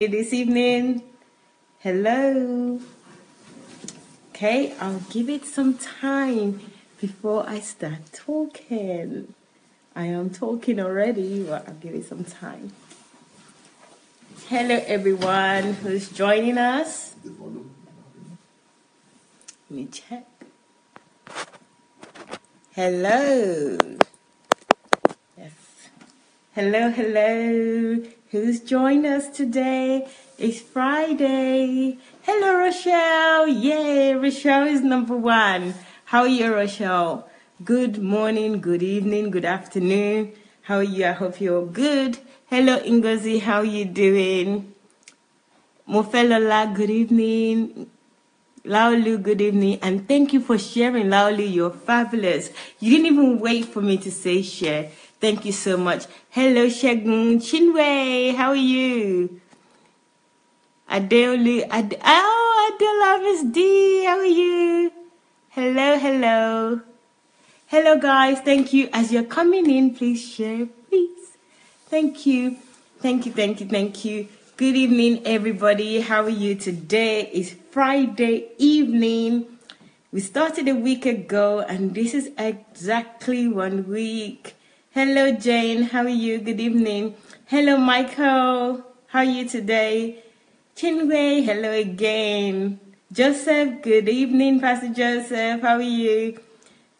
This evening. Hello. Okay, I'll give it some time before I start talking. I am talking already, but I'll give it some time. Hello, everyone who's joining us. Let me check. Hello. Yes. Hello. Who's joined us today? It's Friday. Hello, Rochelle. Yay, Rochelle is number one. How are you, Rochelle? Good morning, good evening, good afternoon. How are you? I hope you're good. Hello, Ngozi. How are you doing? Mofelola, good evening. Laulu, good evening, and thank you for sharing. Laulu, you're fabulous. You didn't even wait for me to say share. Thank you so much. Hello, Shegun Chinwe, how are you? Adeolu, Adela, Miss D, how are you? Hello. Hello, guys. Thank you. As you're coming in, please share, please. Thank you. Good evening, everybody. How are you today? It's Friday evening. We started a week ago, and this is exactly 1 week. Hello, Jane. How are you? Good evening. Hello, Michael. How are you today? Chinwe, hello again. Joseph, good evening, Pastor Joseph. How are you?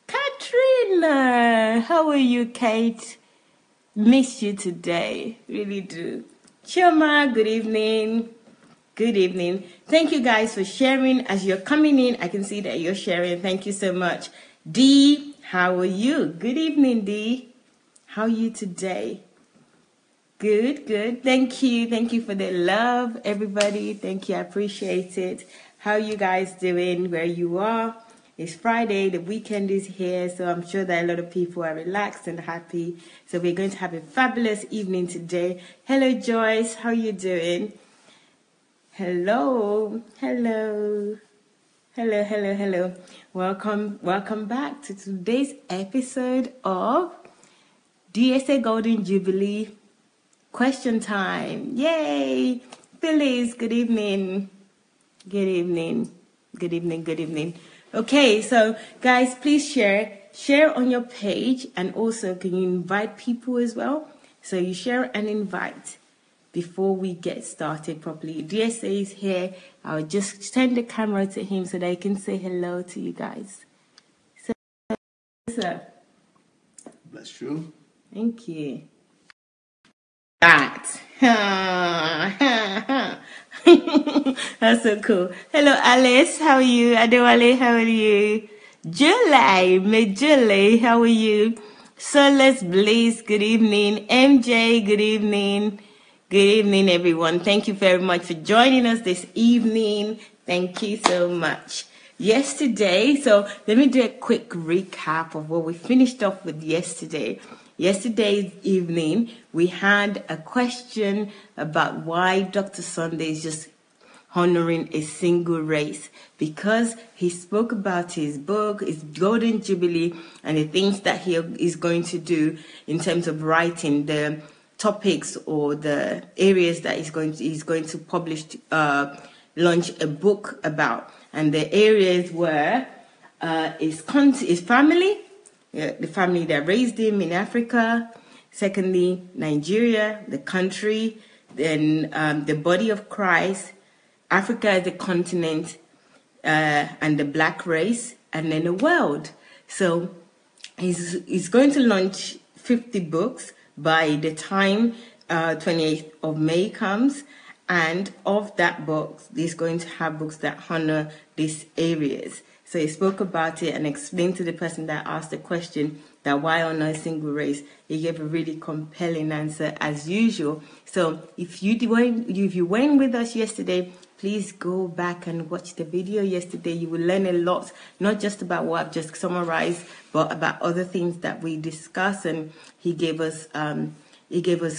Katrina, how are you, Kate? Miss you today, really do. Chioma, good evening. Thank you guys for sharing. As you're coming in, I can see that you're sharing. Thank you so much. Dee, how are you? Good evening, Dee. How are you today? Good. Thank you for the love, everybody. Thank you, I appreciate it. How are you guys doing where you are? It's Friday, the weekend is here, so I'm sure that a lot of people are relaxed and happy. So we're going to have a fabulous evening today. Hello, Joyce. How are you doing? Hello. Welcome back to today's episode of DSA Golden Jubilee Question Time. Yay! Phyllis, good evening. Okay, so guys, please share on your page, and also can you invite people as well? So you share and invite before we get started properly. DSA is here. I'll just turn the camera to him so that he can say hello to you guys. So, sir. Bless you. Thank you. That. That's so cool. Hello, Alice. How are you? Adewale, how are you? Julie, how are you? Solace Bliss, good evening. MJ, good evening. Good evening, everyone. Thank you very much for joining us this evening. Thank you so much. Yesterday, so let me do a quick recap of what we finished off with yesterday. Yesterday's evening, we had a question about why Dr. Sunday is just honoring a single race, because he spoke about his book, his Golden Jubilee, and the things that he is going to do in terms of writing the topics or the areas that he's going to publish, launch a book about. And the areas were his family, the family that raised him in Africa. Secondly, Nigeria, the country. Then the body of Christ, Africa as a continent, and the black race, and then the world. So he's going to launch 50 books by the time 28th of May comes. And of that books, he's going to have books that honor these areas. So he spoke about it and explained to the person that asked the question that why honor a single race. He gave a really compelling answer as usual. So if you weren't with us yesterday, please go back and watch the video yesterday. You will learn a lot, not just about what I've just summarized, but about other things that we discussed. And he gave us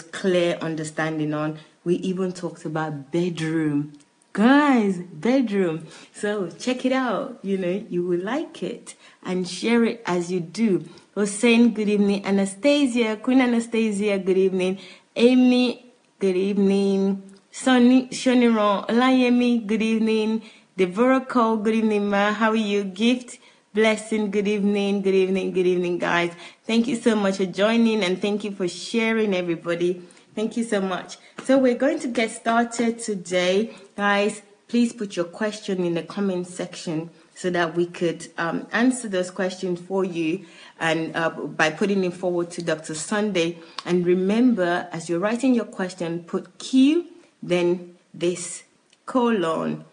clear understanding on. We even talked about bedroom. Guys, bedroom. So check it out. You will like it, and share it as you do. Hussein, good evening. Anastasia, Queen Anastasia, good evening. Amy, good evening. Shoniron Olayemi, good evening. Deborah Cole, good evening, ma. How are you? Gift, blessing, good evening, good evening, good evening, guys. Thank you so much for joining and thank you for sharing, everybody. Thank you so much. So we're going to get started today. Guys, please put your question in the comment section so that we could answer those questions for you and by putting it forward to Dr. Sunday. And remember, as you're writing your question, put Q, then this colon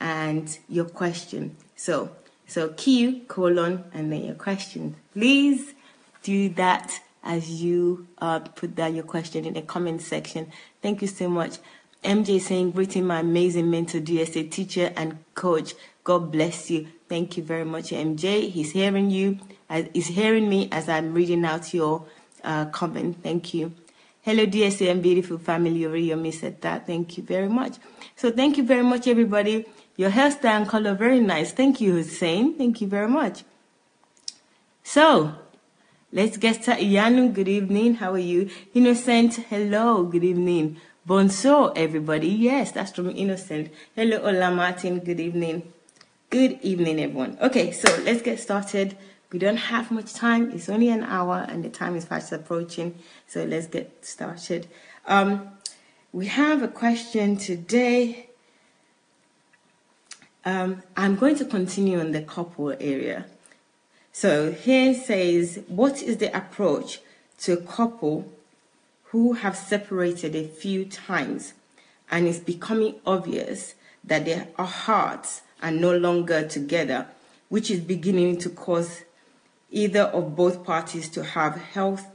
and your question. So Q, colon, and then your question. Please do that as you put down your question in the comment section. Thank you so much. MJ saying, greeting my amazing mentor, DSA teacher and coach. God bless you. Thank you very much, MJ. He's hearing you. He's hearing me as I'm reading out your comment. Thank you. Hello, DSA and beautiful family. Oriyomi said that. Thank you very much. So thank you very much, everybody. Your hairstyle and color, very nice. Thank you, Hussein. Thank you very much. So let's get started. Yanu, good evening. How are you? Innocent, hello, good evening. Bonsoir, everybody. Yes, that's from Innocent. Hello, Ola Martin, good evening. Good evening, everyone. Okay, so let's get started. We don't have much time. It's only an hour and the time is fast approaching. So let's get started. We have a question today. I'm going to continue on the couple area. So here it says, what is the approach to a couple who have separated a few times and it's becoming obvious that their hearts are no longer together, which is beginning to cause either of both parties to have health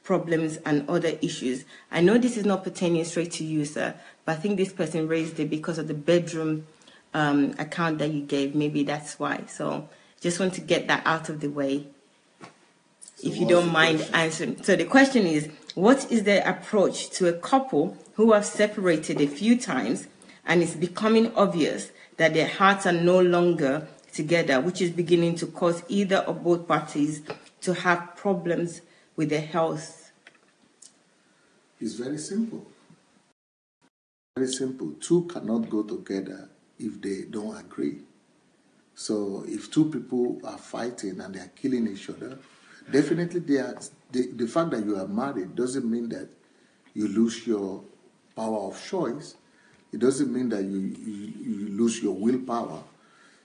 problems and other issues? I know this is not pertaining straight to you, sir, but I think this person raised it because of the bedroom account that you gave. Maybe that's why. So just want to get that out of the way, so if you don't mind answering. So the question is, what is the approach to a couple who have separated a few times and it's becoming obvious that their hearts are no longer together, which is beginning to cause either or both parties to have problems with their health? It's very simple. Very simple. Two cannot go together if they don't agree. So if two people are fighting and they are killing each other, definitely the fact that you are married doesn't mean that you lose your power of choice. It doesn't mean that you lose your willpower.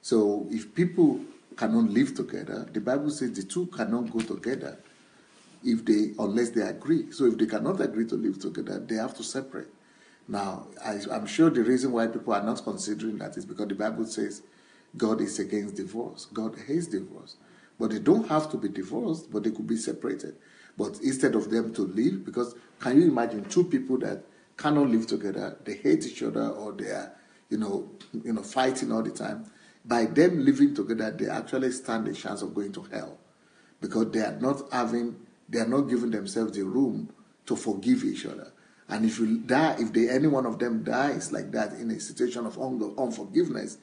So if people cannot live together, the Bible says the two cannot go together unless they agree. So if they cannot agree to live together, they have to separate. Now, I'm sure the reason why people are not considering that is because the Bible says God is against divorce. God hates divorce. But they don't have to be divorced, but they could be separated. But instead of them to live, because can you imagine two people that cannot live together, they hate each other, or they are, fighting all the time? By them living together, they actually stand a chance of going to hell, because they are not giving themselves the room to forgive each other. And if any one of them dies like that in a situation of unforgiveness,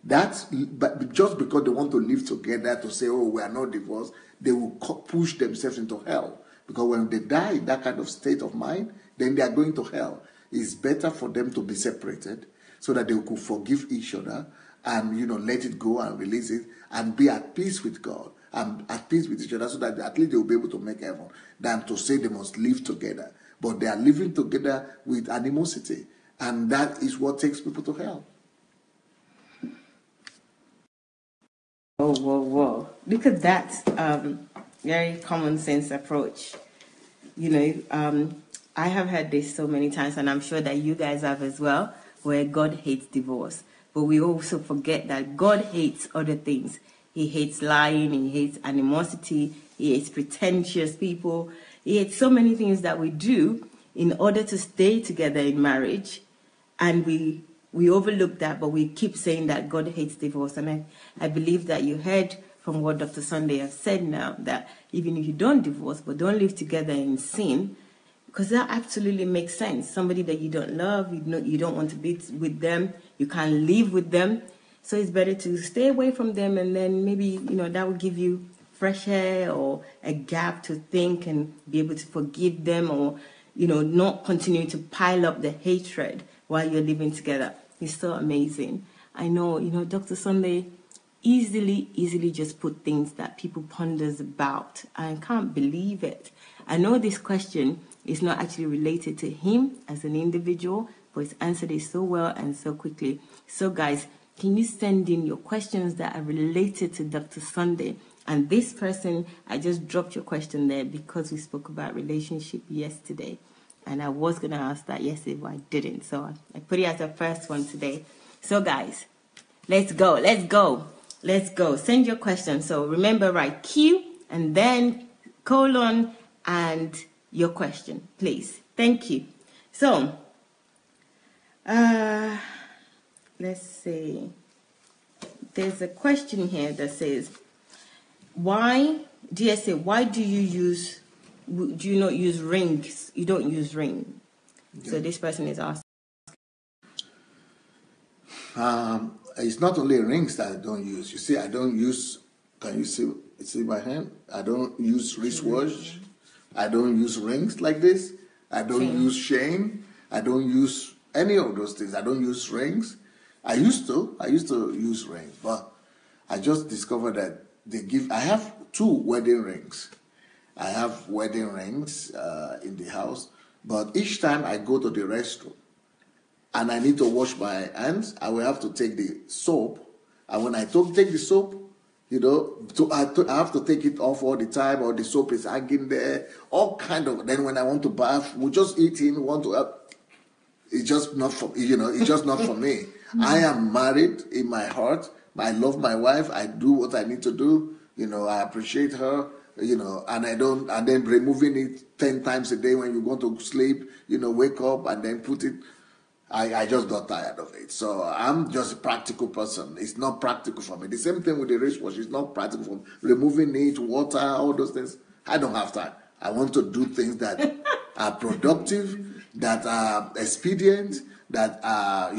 but just because they want to live together to say, oh, we are not divorced, they will push themselves into hell. Because when they die in that kind of state of mind, then they are going to hell. It's better for them to be separated so that they could forgive each other and, let it go and release it and be at peace with God and at peace with each other, so that at least they will be able to make heaven, than to say they must live together. But they are living together with animosity, and that is what takes people to hell. Whoa. Look at that very common sense approach. I have heard this so many times, and I'm sure that you guys have as well, where God hates divorce. But we also forget that God hates other things. He hates lying, he hates animosity, he hates pretentious people. He hates so many things that we do in order to stay together in marriage, and we overlook that, but we keep saying that God hates divorce. And I believe that you heard from what Dr. Sunday has said now, that even if you don't divorce, but don't live together in sin, because that absolutely makes sense. Somebody that you don't love, you don't want to be with them, you can't live with them. So it's better to stay away from them, and then maybe, that will give you fresh air or a gap to think and be able to forgive them, or, not continue to pile up the hatred while you're living together. It's so amazing. I know, Dr. Sunday easily just put things that people ponders about. I can't believe it. I know this question is not actually related to him as an individual, but he's answered it so well and so quickly. So guys, can you send in your questions that are related to Dr. Sunday? And this person, I just dropped your question there because we spoke about relationship yesterday. And I was going to ask that yesterday, but I didn't. So I put it as the first one today. So guys, let's go. Send your question. So remember, write Q and then colon and your question, please. Thank you. So, let's see. There's a question here that says, why do you not use rings? You don't use ring. Okay. So this person is asking. It's not only rings that I don't use. You see, I don't use, can you see my hand? I don't use wristwatch. I don't use rings like this. I don't use chain. I don't use any of those things. I don't use rings. I used to use rings, but I just discovered that I have 2 wedding rings. I have wedding rings in the house, but each time I go to the restroom and I need to wash my hands, I will have to take the soap. And when I take the soap, I have to take it off all the time, or the soap is hanging there, all kind of. Then when I want to bath, we just eating, it's just not for me. I am married in my heart. I love my wife. I do what I need to do. I appreciate her. And then removing it 10 times a day when you go to sleep. Wake up and then put it. I just got tired of it. So I'm just a practical person. It's not practical for me. The same thing with the wristwatch. It's not practical for me. Removing it, water, all those things. I don't have time. I want to do things that are productive, that are expedient, that are,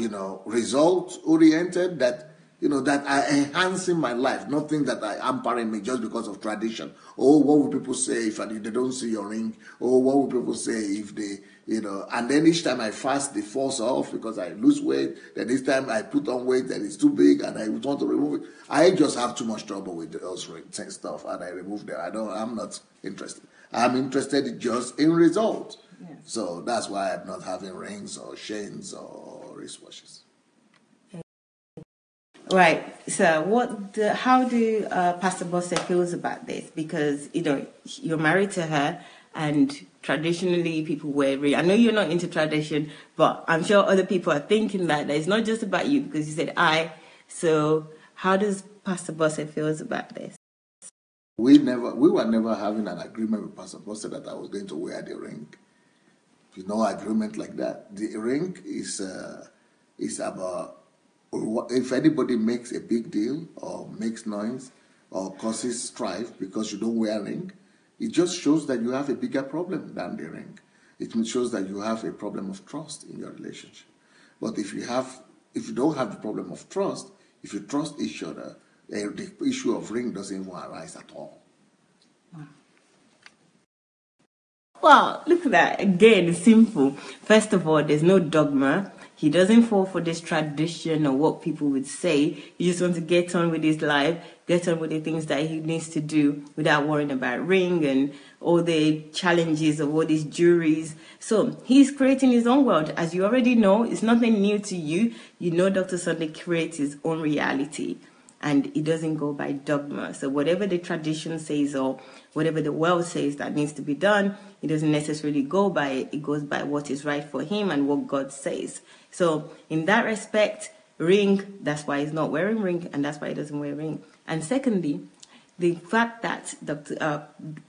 result-oriented, that are enhancing my life, not things that are hampering me just because of tradition. Oh, what will people say if they don't see your ring? Oh, what will people say if they, and then each time I fast, they falls off because I lose weight. Then this time I put on weight that is too big and I want to remove it. I just have too much trouble with those rings and stuff, and I remove them. I'm not interested. I'm interested just in result. Yeah. So that's why I'm not having rings or chains or wristwatches. Right. So how do Pastor Bosse feels about this? Because, you're married to her and traditionally people wear ring. I know you're not into tradition, but I'm sure other people are thinking that it's not just about you because you said I. So how does Pastor Bosse feels about this? We were never having an agreement with Pastor Bosse that I was going to wear the ring. There's no agreement like that. The ring is about, if anybody makes a big deal or makes noise or causes strife because you don't wear a ring, it just shows that you have a bigger problem than the ring. It shows that you have a problem of trust in your relationship. But if you don't have the problem of trust, if you trust each other, the issue of ring doesn't even arise at all. Well, look at that. Again, it's simple. First of all, there's no dogma. He doesn't fall for this tradition or what people would say. He just wants to get on with his life, get on with the things that he needs to do without worrying about ring and all the challenges of all these juries. So he's creating his own world. As you already know, it's nothing new to you. Dr. Sunday creates his own reality. And it doesn't go by dogma. So whatever the tradition says or whatever the world says that needs to be done, it doesn't necessarily go by it. It goes by what is right for him and what God says. So in that respect, ring, that's why he's not wearing ring, and that's why he doesn't wear ring. And secondly, the fact that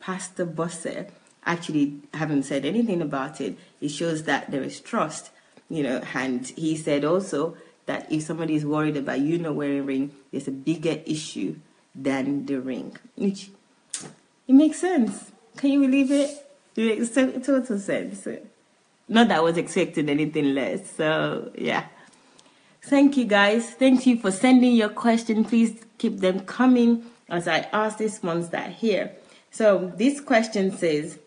Pastor Bosse actually haven't said anything about it, it shows that there is trust, and he said also that if somebody is worried about you not wearing ring, there's a bigger issue than the ring. Which, it makes sense. Can you believe it? It makes total sense. Not that I was expecting anything less. So, yeah. Thank you, guys. Thank you for sending your question. Please keep them coming as I ask these ones that are here. So, this question says,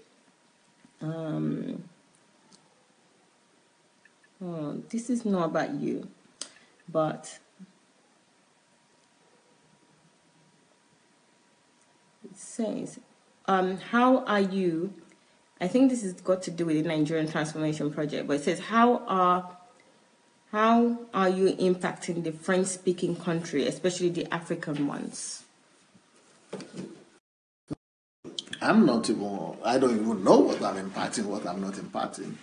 Oh, this is not about you, but it says, how are you? I think this has got to do with the Nigerian Transformation Project, but it says, how are you impacting the French-speaking country, especially the African ones? I don't even know what I'm impacting, what I'm not impacting.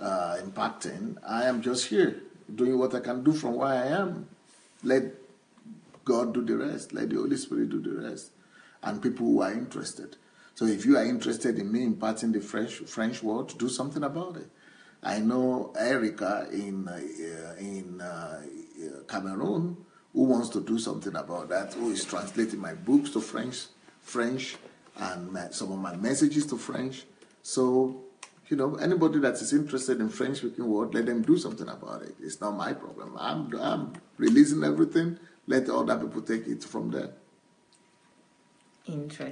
I am just here doing what I can do from where I am. Let God do the rest. Let the Holy Spirit do the rest. And people who are interested. So if you are interested in me imparting the French word, do something about it. I know Erica in Cameroon who wants to do something about that, who is translating my books to French, and some of my messages to French. So, anybody that is interested in French-speaking world, let them do something about it. It's not my problem. I'm releasing everything. Let other people take it from there. Interesting.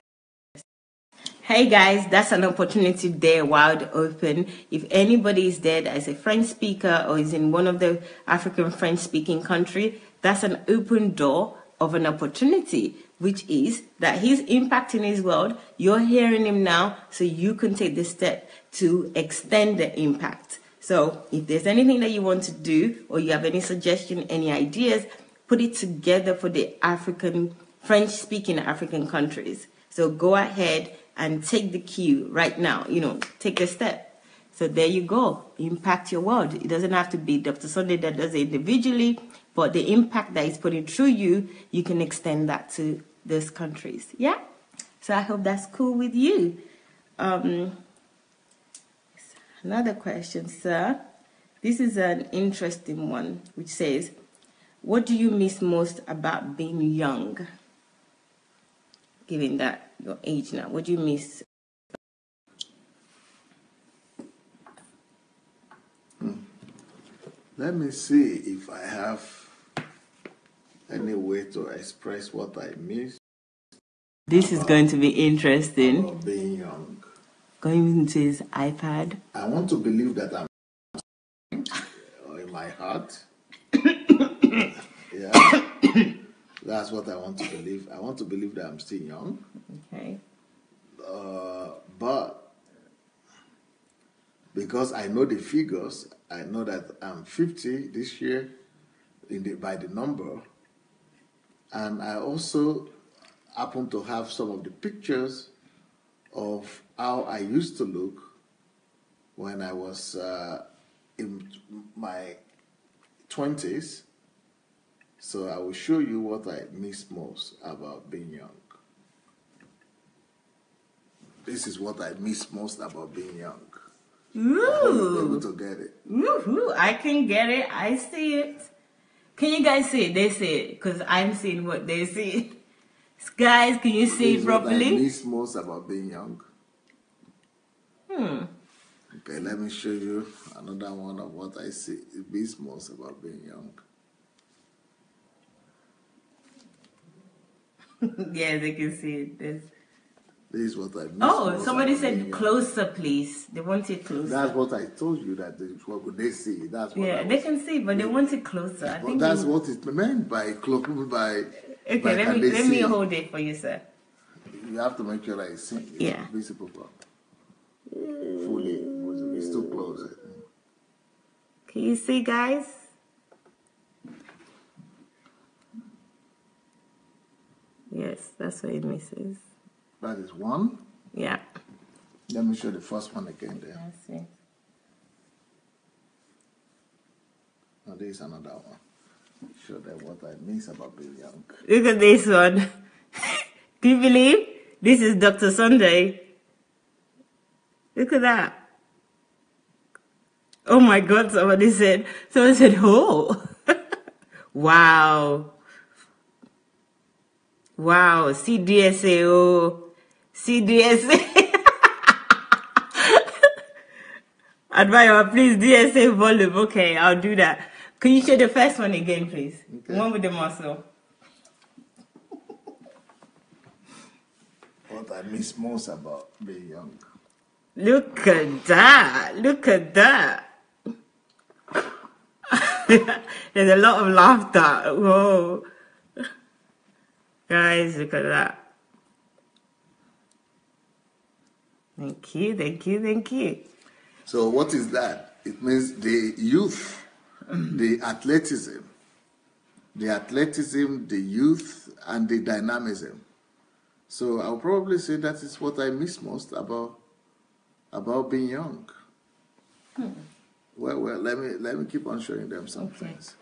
Hey guys, that's an opportunity there, wide open. If anybody is there that is a French speaker or is in one of the African French-speaking country, that's an open door of an opportunity, which is that he's impacting his world. You're hearing him now, so you can take the step to extend the impact. So if there's anything that you want to do, or you have any suggestion, any ideas, put it together for the French-speaking African countries. So go ahead and take the cue right now, take the step. So there you go, impact your world. It doesn't have to be Dr. Sunday that does it individually, but the impact that is putting through you, you can extend that to those countries. Yeah? So I hope that's cool with you. Another question, sir. This is an interesting one, which says, what do you miss most about being young? Given that your age now, what do you miss? Let me see if I have any way to express what I miss. This is going to be interesting. About being young. Going into his iPad. I want to believe that I'm in my heart. Yeah. That's what I want to believe. I want to believe that I'm still young. Okay. But because I know the figures, I know that I'm 50 this year by the number. And I also happen to have some of the pictures of how I used to look when I was in my 20s. So I will show you what I miss most about being young. This is what I miss most about being young. Ooh. I hope you'll be able to get it. Ooh, I can get it. I see it. Can you guys see it? They see it because I'm seeing what they see. Guys, can you see it properly? What I miss most about being young. Okay, let me show you another one of what I miss most about being young. Yeah, they can see it. This is what I miss. Oh, somebody said closer, please. They want it closer. That's what I told you. What would they see? That's what. They can see, but they want it closer. I think that's what it meant by close. Okay, let me hold it for you, sir. You have to make sure that it's visible. Fully, it's too close. Can you see, guys? Yes, that's what it misses. That is one. Yeah. Let me show the first one again there. I see. Now there is another one. Show them what I miss about being young. Look at this one. Do you believe? This is Dr. Sunday. Look at that. Oh my God, someone said, oh. Wow. Wow, CDSA, oh. CDSA. Admire, please, DSA volume. Okay, I'll do that. Can you show the first one again, please? Okay. One with the muscle. What I miss most about being young. Look at that. Look at that. There's a lot of laughter. Whoa. Guys, look at that. Thank you, thank you, thank you. So what is that? It means the youth, the athleticism, the youth, and the dynamism. So I'll probably say that is what I miss most about being young. Well, let me keep on showing them some things.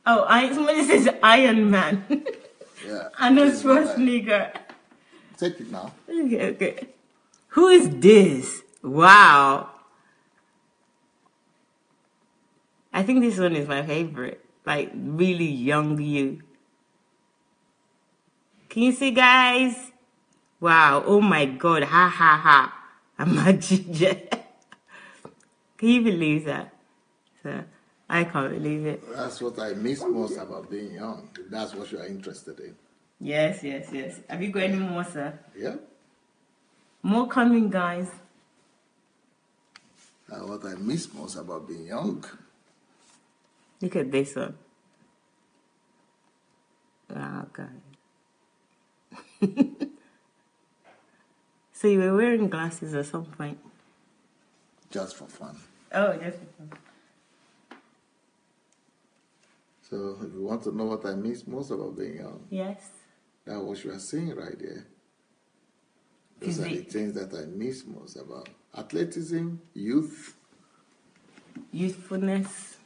Oh, somebody says Iron Man. Yeah. Arnold Schwarzenegger. Take it now. Okay. Who is this? Wow. I think this one is my favorite. Like, really young you. Can you see, guys? Wow. Oh my God. Ha ha ha. I'm a ginger. Can you believe that? So, I can't believe it. That's what I miss most about being young. If that's what you are interested in. Yes, yes, yes. Have you got any more, sir? Yeah. More coming, guys. What I miss most about being young. Look at this one. Wow, guys. So you were wearing glasses at some point? Just for fun. Oh, just for fun. So if you want to know what I miss most about being young, Yes. that's what you are seeing right there. Those are the things that I miss most about athleticism, youth, youthfulness,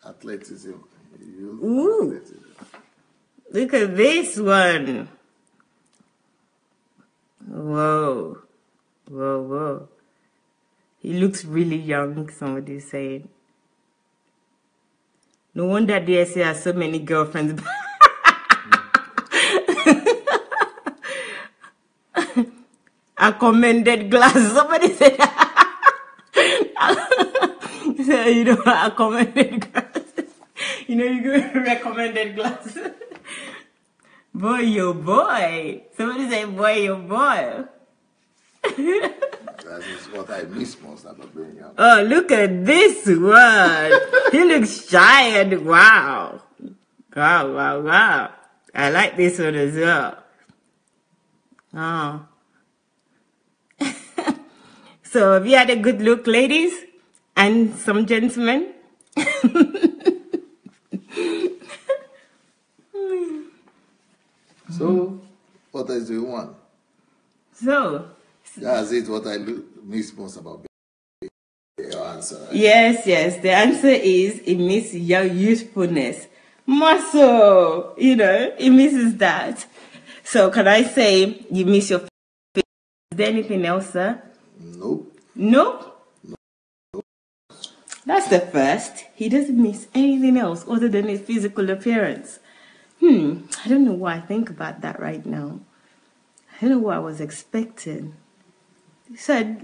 athleticism, youth. Ooh. Athleticism. Look at this one. Whoa. Whoa, whoa. He looks really young, somebody's saying. No wonder DSA has so many girlfriends. A commended glass. Somebody said, so, you know, a commended glass. You know, you go recommended glass. Boy, oh boy. Somebody say, boy, oh boy. That is what I miss most about being young. Oh, look at this one. He looks shy and wow. Wow, wow, wow. I like this one as well. Oh. So, have you had a good look, ladies? And some gentlemen? So, what else do you want? So, That's it, what I miss most about being your answer. Right? yes, yes. The answer is it misses your youthfulness. Muscle, you know, it misses that. So, can I say you miss your face? Is there anything else, sir? Nope. Nope. That's the first. He doesn't miss anything else other than his physical appearance. I don't know why I think about that right now. I don't know what I was expecting. He said,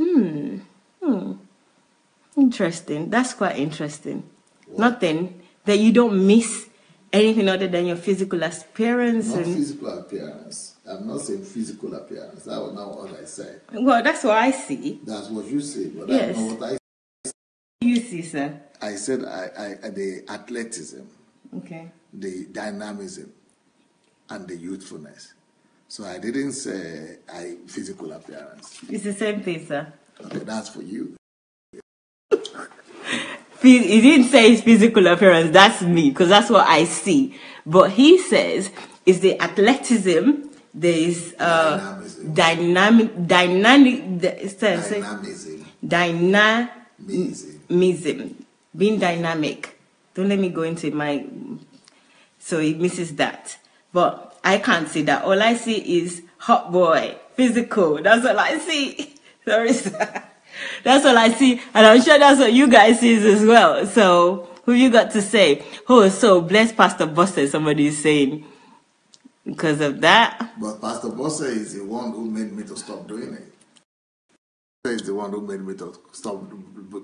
interesting. That's quite interesting. What? Nothing, that you don't miss anything other than your physical appearance. Not physical appearance. I'm not saying physical appearance. That was not what I said. Well, that's what I see. That's what you say, but Yes. that's not what I You see, sir. I said the athleticism, Okay. the dynamism, and the youthfulness. So I didn't say physical appearance. It's the same thing, sir. Okay, that's for you. He didn't say his physical appearance. That's me, because that's what I see. But he says it's the athleticism. There is dynamism. Being dynamic. Don't let me go into my. So he misses that. But I can't see that. All I see is hot boy, physical. That's all I see. Sorry, sir. That's all I see. And I'm sure that's what you guys see as well. So, who you got to say? Oh, so bless Pastor Bosse, somebody is saying. Because of that. But Pastor Bosse is the one who made me to stop doing it. Is the one who made me to stop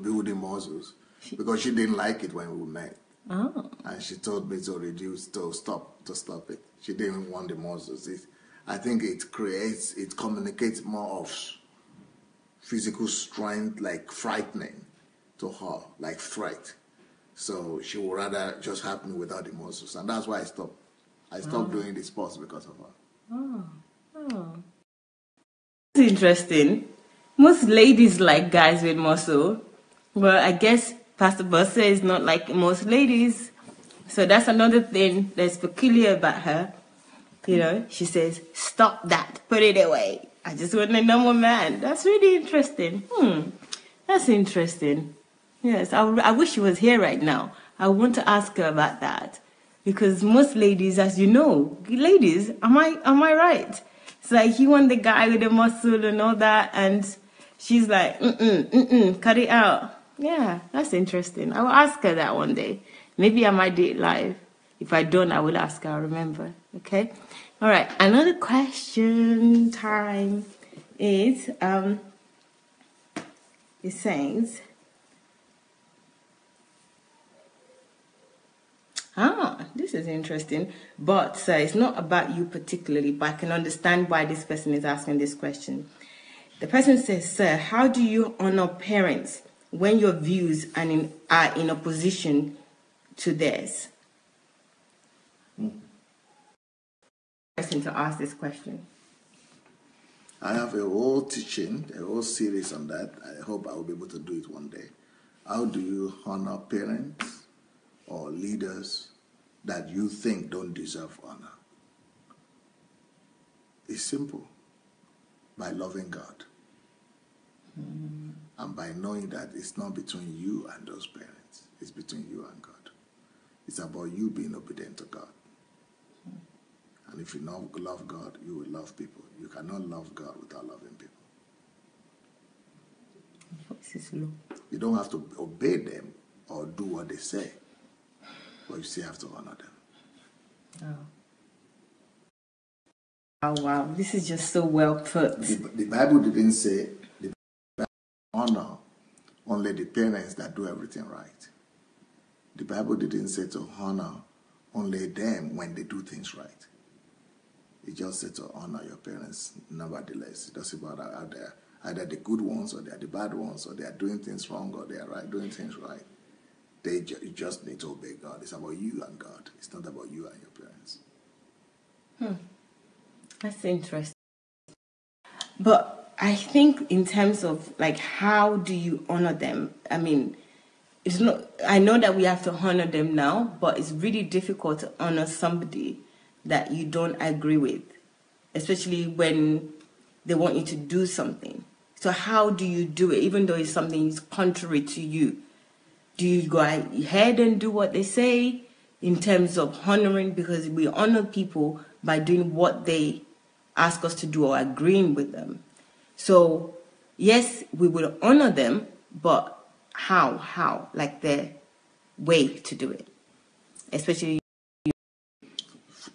building muscles. Because she didn't like it when we met. Oh. And she told me to stop it. She didn't want the muscles. I think it communicates more of physical strength, like frightening to her, like threat. So she would rather just have me without the muscles. And that's why I stopped. I stopped doing the sports because of her. Oh. It's interesting. Most ladies like guys with muscle. Well, I guess Pastor Bosse is not like most ladies. So that's another thing that's peculiar about her. You know, she says, stop that, put it away. I just want a normal man. That's really interesting. That's interesting. Yes, I wish she was here right now. I want to ask her about that. Because most ladies, as you know, ladies, am I right? It's like you want the guy with the muscle and all that, and she's like, cut it out. Yeah, that's interesting. I will ask her that one day. Maybe I might do it live. If I don't, I will ask her, I'll remember. Okay? All right, another question time is, it says, this is interesting, but it's not about you particularly, but I can understand why this person is asking this question. The person says, sir, how do you honor parents when your views are in opposition to theirs? Person to ask this question. I have a whole teaching, a whole series on that. I hope I will be able to do it one day. How do you honor parents or leaders that you think don't deserve honor? It's simple. By loving God. And by knowing that it's not between you and those parents. It's between you and God. It's about you being obedient to God. And if you love God, you will love people. You cannot love God without loving people. You don't have to obey them or do what they say, but you still have to honor them. Oh, wow. This is just so well put. The Bible didn't say honor only the parents that do everything right. The Bible didn't say to honor only them when they do things right. It just said to honor your parents nevertheless. It doesn't matter how they're either the good ones or they're the bad ones, or they are doing things wrong or they are doing things right. You just need to obey God. It's about you and God. It's not about you and your parents. That's interesting. But I think in terms of like how do you honor them? I mean, it's not. I know that we have to honor them now, but it's really difficult to honor somebody that you don't agree with, especially when they want you to do something. So how do you do it, even though it's something that's contrary to you? Do you go ahead and do what they say in terms of honoring? Because we honor people by doing what they ask us to do or agreeing with them. So, yes, we will honor them, but how? How? Like their way to do it. Especially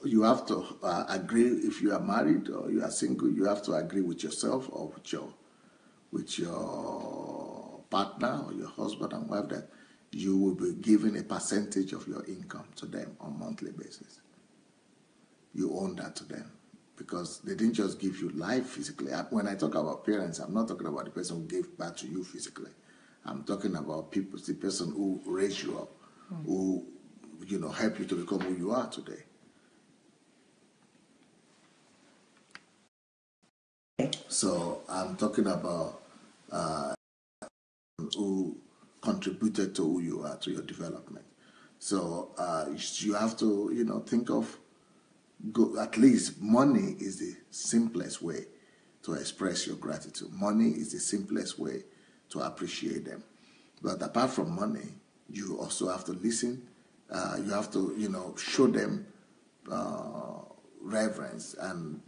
you have to agree. If you are married or you are single, you have to agree with yourself or with your partner or your husband and wife that you will be giving a percentage of your income to them on a monthly basis. You own that to them because they didn't just give you life physically. When I talk about parents, I'm not talking about the person who gave back to you physically. I'm talking about people, the person who raised you up, who helped you to become who you are today. So I'm talking about who contributed to who you are, to your development. So you have to, think of, at least money is the simplest way to express your gratitude. Money is the simplest way to appreciate them. But apart from money, you also have to listen. You have to, show them reverence and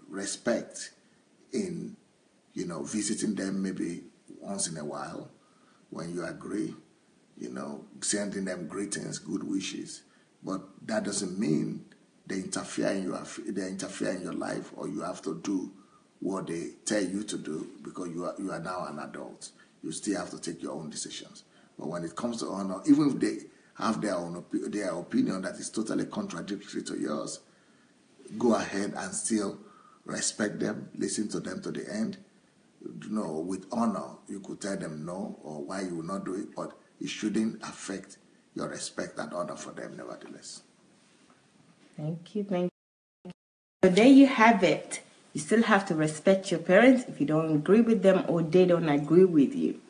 respect in, visiting them maybe once in a while when you agree, sending them greetings, good wishes. But that doesn't mean they interfere in your life, or you have to do what they tell you to do because you are now an adult. You still have to take your own decisions. But when it comes to honor, even if they have their opinion that is totally contradictory to yours, go ahead and still respect them, listen to them to the end. With honor, you could tell them no or why you will not do it, but it shouldn't affect your respect and honor for them nevertheless. Thank you. So there you have it. You still have to respect your parents if you don't agree with them or they don't agree with you.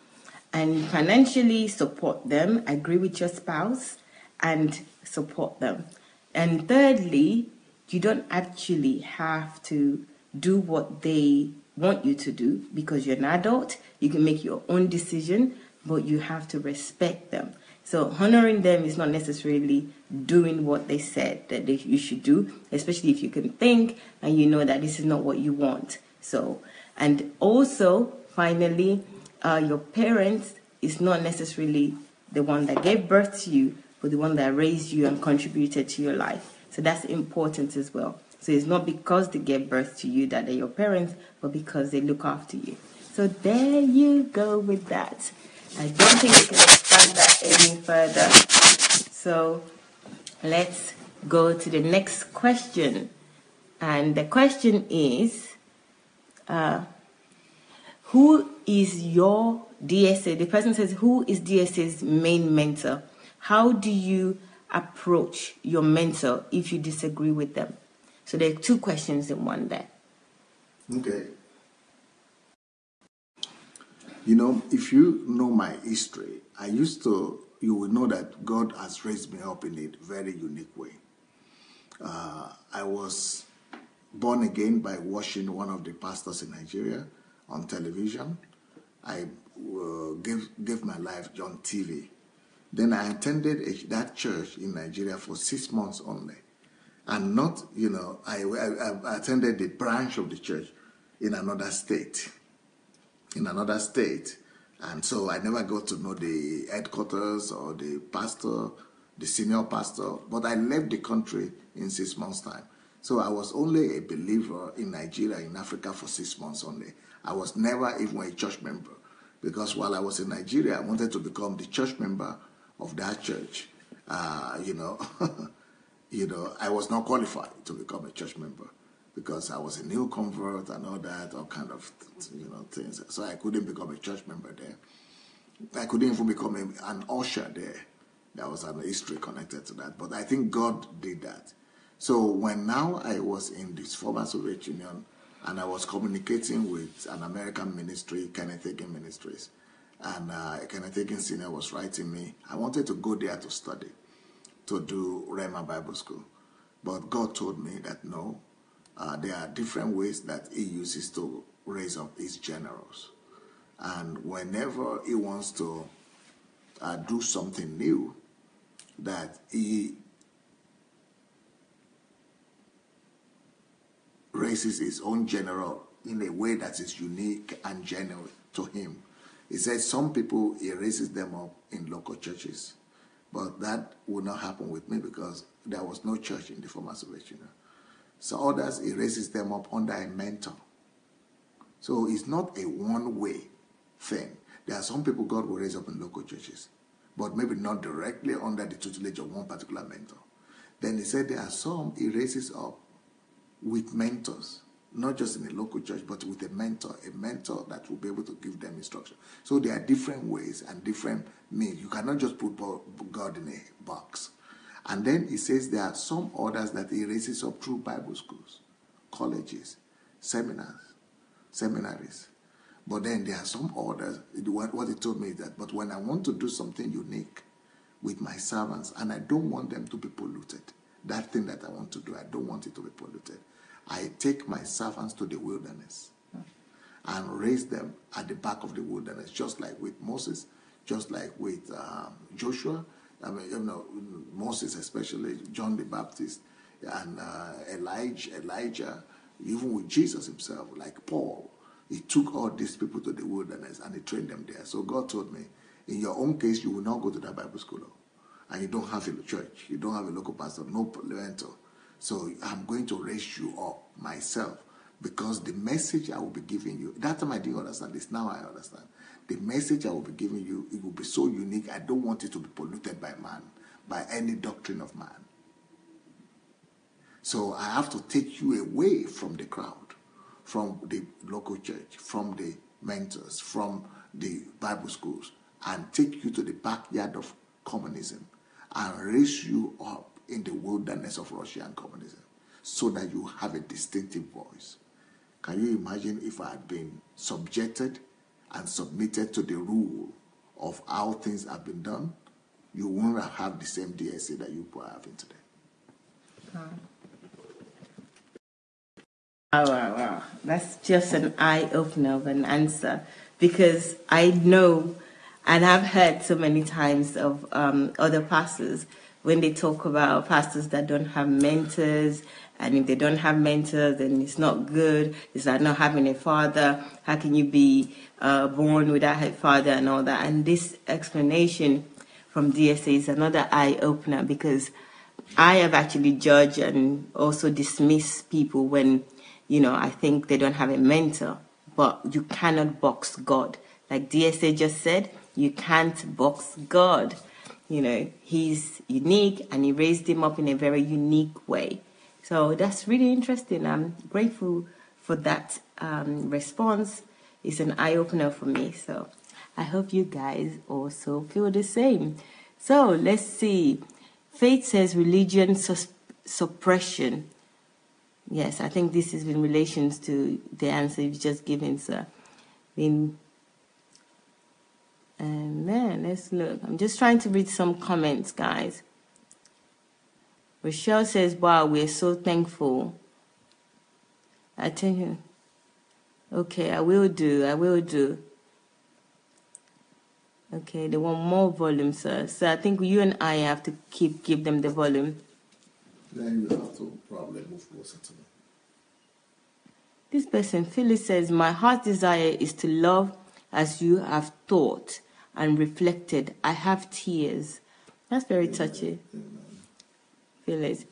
And financially support them, agree with your spouse, and support them. And thirdly, you don't actually have to do what they want you to do because you're an adult. You can make your own decision, but you have to respect them. So honoring them is not necessarily doing what they said that you should do, especially if you can think and you know that this is not what you want. So, and also, finally, your parents is not necessarily the one that gave birth to you, but the one that raised you and contributed to your life. So that's important as well. So it's not because they gave birth to you that they're your parents, but because they look after you. So there you go with that. I don't think we can expand that any further. So let's go to the next question. And the question is, who is your DSA? The person says, who is DSA's main mentor? How do you approach your mentor if you disagree with them? So there are two questions in one there. Okay. You know, if you know my history, you will know that God has raised me up in a very unique way. I was born again by watching one of the pastors in Nigeria on television. I gave my life on TV. Then I attended that church in Nigeria for 6 months only. And not, I attended the branch of the church in another state. And so I never got to know the headquarters or the pastor, the senior pastor, but I left the country in 6 months' time. So I was only a believer in Nigeria, in Africa for 6 months only. I was never even a church member because while I was in Nigeria, I wanted to become the church member of that church. I was not qualified to become a church member because I was a new convert and all that, all kind of, things. So I couldn't become a church member there. I couldn't even become an usher there. There was an history connected to that. But I think God did that. So when now I was in this former Soviet Union and I was communicating with an American ministry, Kenneth Hagin Ministries, and Kenneth Hagin Sr. was writing me, I wanted to go there to study, to do Rhema Bible School. But God told me that no, there are different ways that he uses to raise up his generals. And whenever he wants to do something new, that he raises his own general in a way that is unique and genuine to him. He said some people, he raises them up in local churches. But that would not happen with me because there was no church in the former Soviet Union. So others, he raises them up under a mentor. So it's not a one-way thing. There are some people God will raise up in local churches, but maybe not directly under the tutelage of one particular mentor. Then he said there are some he raises up with mentors, not just in a local church, but with a mentor that will be able to give them instruction. So there are different ways and different means. You cannot just put God in a box. And then he says there are some others that he raises up through Bible schools, colleges, seminaries. But then there are some others, what he told me is that, but when I want to do something unique with my servants, and I don't want them to be polluted, that thing that I want to do, I don't want it to be polluted, I take my servants to the wilderness and raise them at the back of the wilderness, just like with Moses, just like with Joshua. I mean, Moses especially, John the Baptist, and Elijah, even with Jesus himself, like Paul. He took all these people to the wilderness and he trained them there. So God told me, in your own case, you will not go to that Bible school. And you don't have a church. You don't have a local pastor, no mentor. So I'm going to raise you up myself because the message I will be giving you, that time I didn't understand this, now I understand. The message I will be giving you, it will be so unique, I don't want it to be polluted by man, by any doctrine of man. So I have to take you away from the crowd, from the local church, from the mentors, from the Bible schools, and take you to the backyard of communism and raise you up in the wilderness of Russian communism so that you have a distinctive voice. Can you imagine if I had been subjected and submitted to the rule of how things have been done? You wouldn't have the same DSA that you are having today. Wow. That's just an eye-opener of an answer, because I know, and I've heard so many times of other pastors when they talk about pastors that don't have mentors, and if they don't have mentors, then it's not good. It's like not having a father. How can you be born without a father and all that? And this explanation from DSA is another eye-opener, because I have actually judged and also dismissed people when, I think they don't have a mentor. But you cannot box God. Like DSA just said, you can't box God. He's unique, and he raised him up in a very unique way. So that's really interesting. I'm grateful for that response. It's an eye-opener for me. So I hope you guys also feel the same. So let's see. Faith says religion suppression. Yes, I think this is in relations to the answer you've just given, sir. Let's look. I'm just trying to read some comments, guys. Rochelle says, wow, we're so thankful. I tell you. Okay, I will do. Okay, they want more volume, sir. So I think you and I have to give them the volume. Then you have to probably move closer to me. This person, Phyllis, says, my heart's desire is to love as you have thought and reflected. I have tears. That's very touchy. Amen. Phyllis.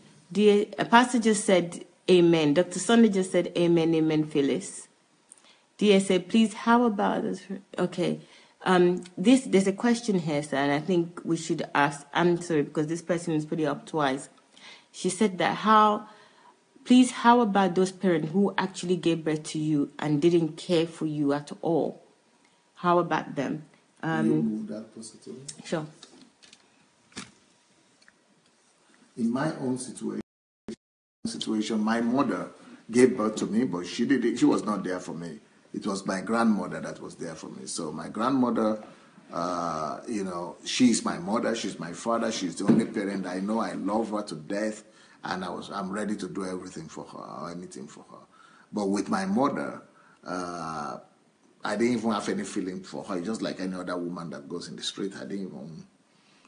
A pastor just said amen. Dr. Sunday just said amen, Phyllis. DSA, please, how about this? Okay. There's a question here, sir, and I think we should answer it because this person is pretty up twice. She said that how about those parents who actually gave birth to you and didn't care for you at all? How about them? Can you move that closer to me? Sure. In my own situation, my mother gave birth to me, but she was not there for me. It was my grandmother that was there for me. So my grandmother, she's my mother, she's my father, she's the only parent I know. I love her to death, and I'm ready to do everything for her or anything for her. But with my mother, I didn't even have any feeling for her. Just like any other woman that goes in the street, I didn't even,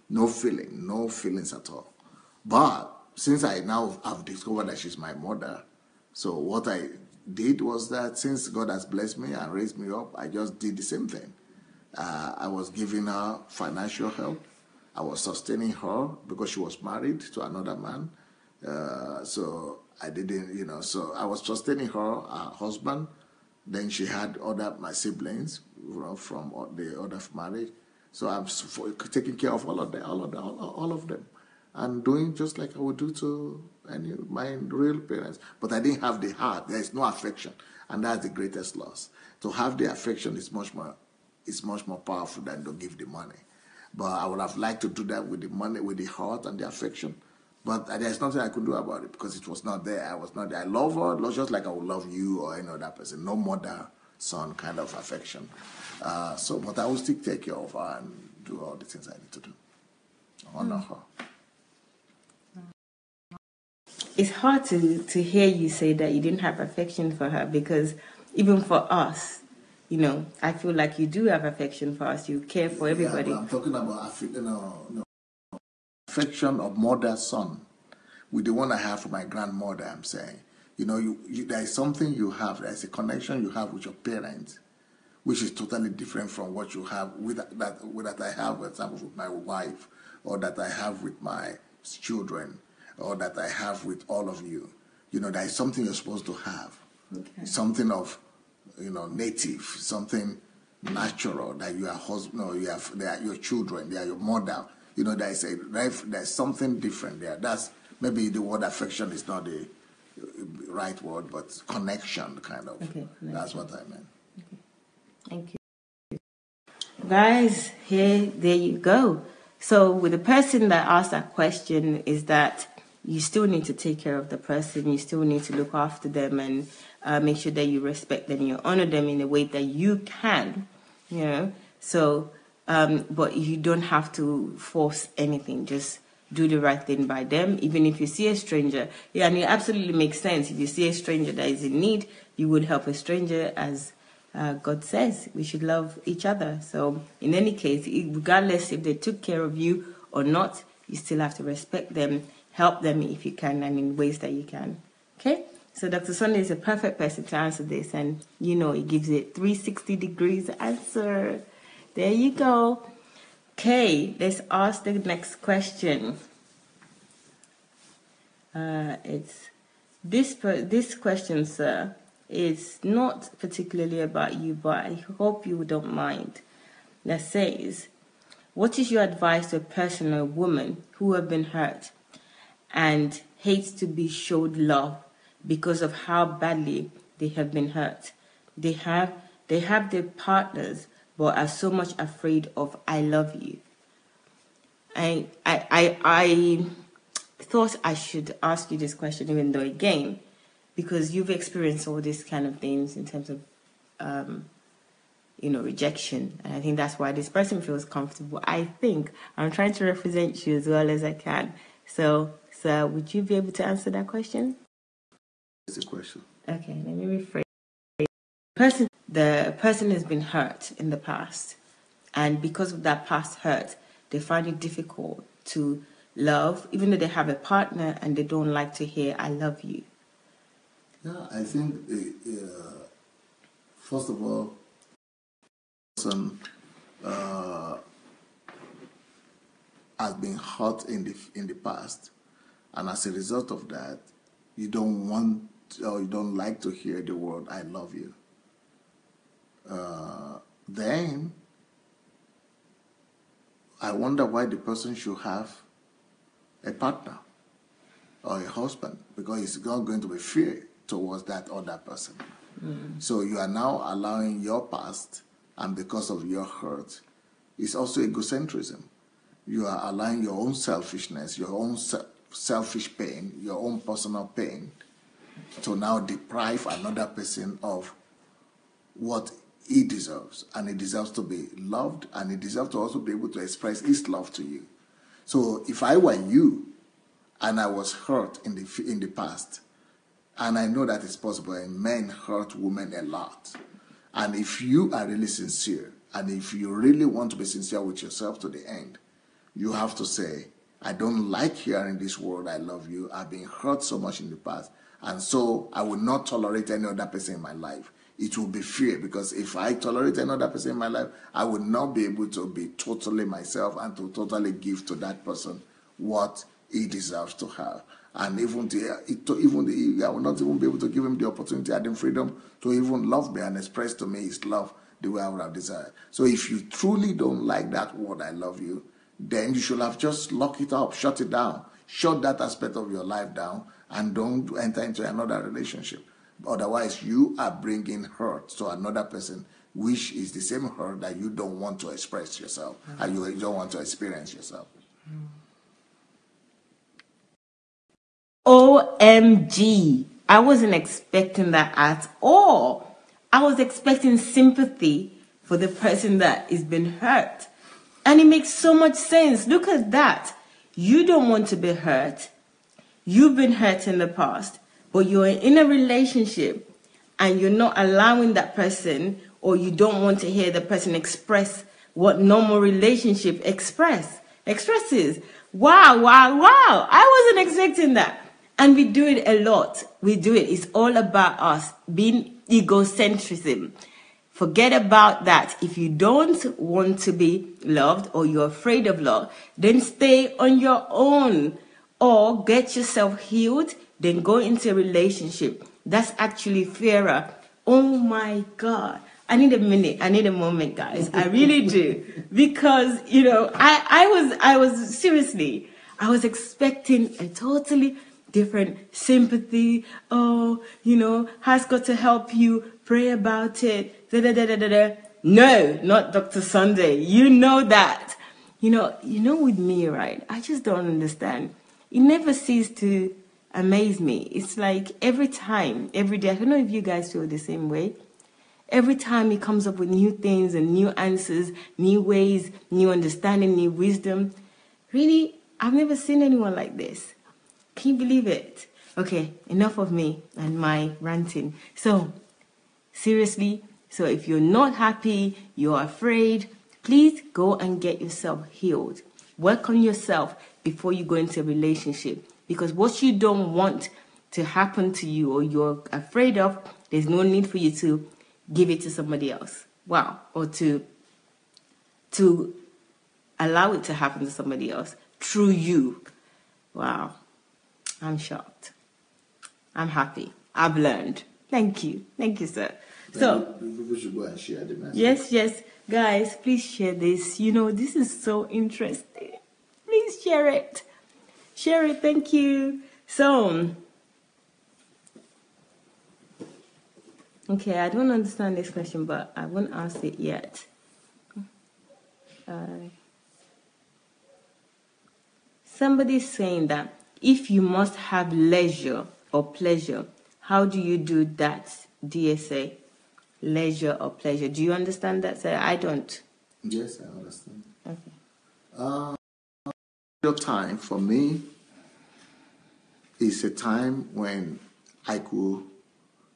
no feelings at all. But since I now have discovered that she's my mother, so what I did was that since God has blessed me and raised me up, I just did the same thing. I was giving her financial help. I was sustaining her because she was married to another man. So I didn't, so I was sustaining her husband. Then she had my siblings from the other marriage. So I'm taking care of all of them, and doing just like I would do to my real parents. But I didn't have the heart. There is no affection, and that's the greatest loss. To have the affection is much more powerful than to give the money. But I would have liked to do that with the money, with the heart and the affection. But there's nothing I could do about it because it was not there. I was not there. I love her just like I would love you or any other person. No mother-son kind of affection. But I will still take care of her and do all the things I need to do. Honor her. It's hard to hear you say that you didn't have affection for her, because even for us, I feel like you do have affection for us. You care for everybody. Yeah, I'm talking about affection of mother-son with the one I have for my grandmother. I'm saying, there is something you have. There's a connection you have with your parents, which is totally different from what you have that I have, for example, with my wife, or that I have with my children, or that I have with all of you. There is something you're supposed to have. Okay. Something of, native, something natural that you are husband, they are your children, they are your mother. There's something different there. That's maybe the word affection is not the right word, but connection kind of. Okay, that's what I meant. Okay. Thank you. Guys, there you go. So with the person that asked that question is that you still need to take care of the person. You still need to look after them and make sure that you respect them, you honor them in a way that you can, you know. So, but you don't have to force anything. Just do the right thing by them. Even if you see a stranger, yeah, and it absolutely makes sense. If you see a stranger that is in need, you would help a stranger, as God says we should love each other. So in any case, regardless if they took care of you or not, you still have to respect them, help them if you can, and in ways that you can. Okay? So Dr. Sunday is a perfect person to answer this, and you know, he gives it 360 degrees answer. There you go. Okay, let's ask the next question. It's this question, sir, is not particularly about you, but I hope you don't mind. That says, what is your advice to a person or a woman who have been hurt and hates to be showed love because of how badly they have been hurt? They have their partners, but are so much afraid of "I love you." I thought I should ask you this question, even though again, because you've experienced all these kind of things in terms of, rejection, and I think that's why this person feels comfortable. I think I'm trying to represent you as well as I can. So, sir, would you be able to answer that question? It's a question. Okay, let me rephrase. The person has been hurt in the past, and because of that past hurt, they find it difficult to love, even though they have a partner and they don't like to hear "I love you." Yeah, I think first of all, person has been hurt in the past, and as a result of that, you don't want or you don't like to hear the word "I love you." Then I wonder why the person should have a partner or a husband, because it's not going to be fear towards that other person. So you are now allowing your past, and because of your hurt, it's also egocentrism. You are allowing your own selfishness, your own selfish pain, your own personal pain, to now deprive another person of what he deserves. And he deserves to be loved, and he deserves to also be able to express his love to you. So if I were you and I was hurt in the past, and I know that it's possible, and men hurt women a lot, and if you are really sincere, and if you really want to be sincere with yourself to the end, you have to say, I don't like hearing this word "I love you." I've been hurt so much in the past, and so I will not tolerate any other person in my life. It will be fear, because if I tolerate another person in my life, I will not be able to be totally myself and to totally give to that person what he deserves to have. And I will not even be able to give him the opportunity and the freedom to even love me and express to me his love the way I would have desired. So if you truly don't like that word "I love you," then you should have just locked it up, shut it down, shut that aspect of your life down, and don't enter into another relationship. Otherwise, you are bringing hurt to another person, which is the same hurt that you don't want to express yourself, and you don't want to experience yourself. OMG. I wasn't expecting that at all. I was expecting sympathy for the person that has been hurt. And it makes so much sense. Look at that. You don't want to be hurt. You've been hurt in the past, but you're in a relationship and you're not allowing that person, or you don't want to hear the person express what normal relationship expresses. Wow. I wasn't expecting that. And we do it a lot. We do it. It's all about us being egocentrism. Forget about that. If you don't want to be loved, or you're afraid of love, then stay on your own, or get yourself healed, then go into a relationship. That's actually fairer. Oh my God. I need a minute. I need a moment, guys. I really do. Because, I was seriously, I was expecting a totally different sympathy. Oh, has got to help you, pray about it. No, not Dr. Sunday. You know that. with me, right? I just don't understand. It never ceases to amaze me. It's like every time, every day. I don't know if you guys feel the same way. Every time he comes up with new things and new answers, new ways, new understanding, new wisdom. Really, I've never seen anyone like this. Can you believe it? Okay, enough of me and my ranting. So, seriously, so if you're not happy, you're afraid, please go and get yourself healed. Work on yourself before you go into a relationship. Because what you don't want to happen to you or you're afraid of, there's no need for you to give it to somebody else. Wow. Or to allow it to happen to somebody else through you. Wow. I'm shocked. I'm happy. I've learned. Thank you. Thank you, sir. So, people should go and share the message. yes. Guys, please share this. This is so interesting. Please share it. Share it. Thank you. So, okay, I don't understand this question, but I won't ask it yet. Somebody's saying that if you must have leisure or pleasure, how do you do that, DSA? Leisure or pleasure. Do you understand that, sir? I don't. Yes, I understand. Okay. Your time for me is a time when I could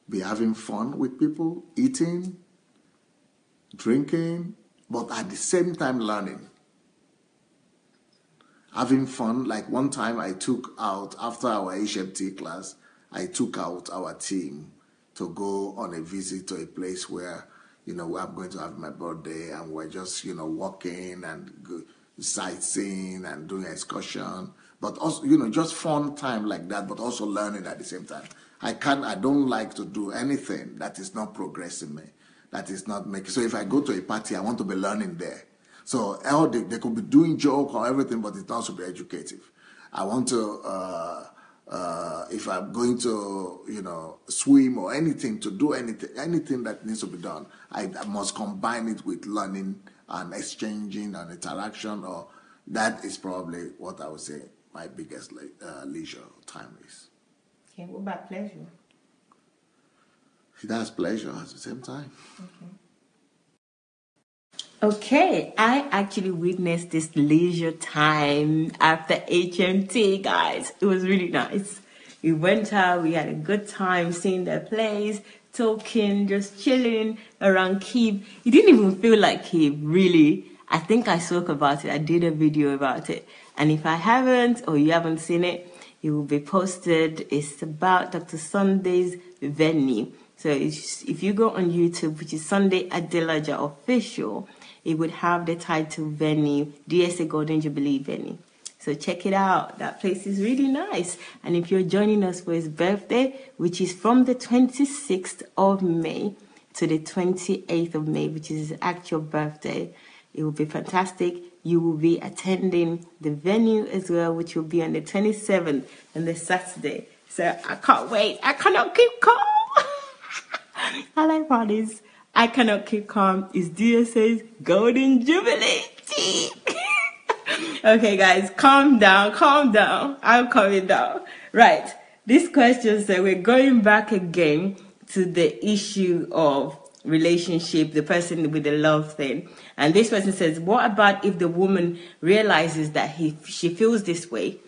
be having fun with people, eating, drinking, but at the same time learning. Having fun, like one time I took out, after our HMT class, I took out our team to go on a visit to a place where, I'm going to have my birthday, and we're just, walking and sightseeing and doing excursion, but also, just fun time like that, but also learning at the same time. I don't like to do anything that is not progressing me, that is not making. So if I go to a party, I want to be learning there. So they could be doing joke or everything, but it also be educative. I want to, if I'm going to, swim or anything, to do anything that needs to be done, I must combine it with learning and exchanging and interaction, or that is probably what I would say my biggest leisure time is. Okay, what about pleasure? That's pleasure at the same time. Okay, I actually witnessed this leisure time after HMT, guys. It was really nice. We went out, we had a good time seeing the place, talking, just chilling around Cape. It didn't even feel like Cape, really. I think I spoke about it. I did a video about it. And if I haven't, or you haven't seen it, it will be posted. It's about Dr. Sunday's venue. So if you go on YouTube, which is Sunday Adelaja Official, it would have the title venue, DSA Golden Jubilee venue. So check it out. That place is really nice. And if you're joining us for his birthday, which is from the 26th of May to the 28th of May, which is his actual birthday, it will be fantastic. You will be attending the venue as well, which will be on the 27th and the Saturday. So I can't wait. I cannot keep calm. I like parties. I cannot keep calm. It's DSA's Golden Jubilee. Okay, guys, calm down. I'm calming down. Right. This question says we're going back again to the issue of relationship, the person with the love thing. And this person says, what about if the woman realizes that she feels this way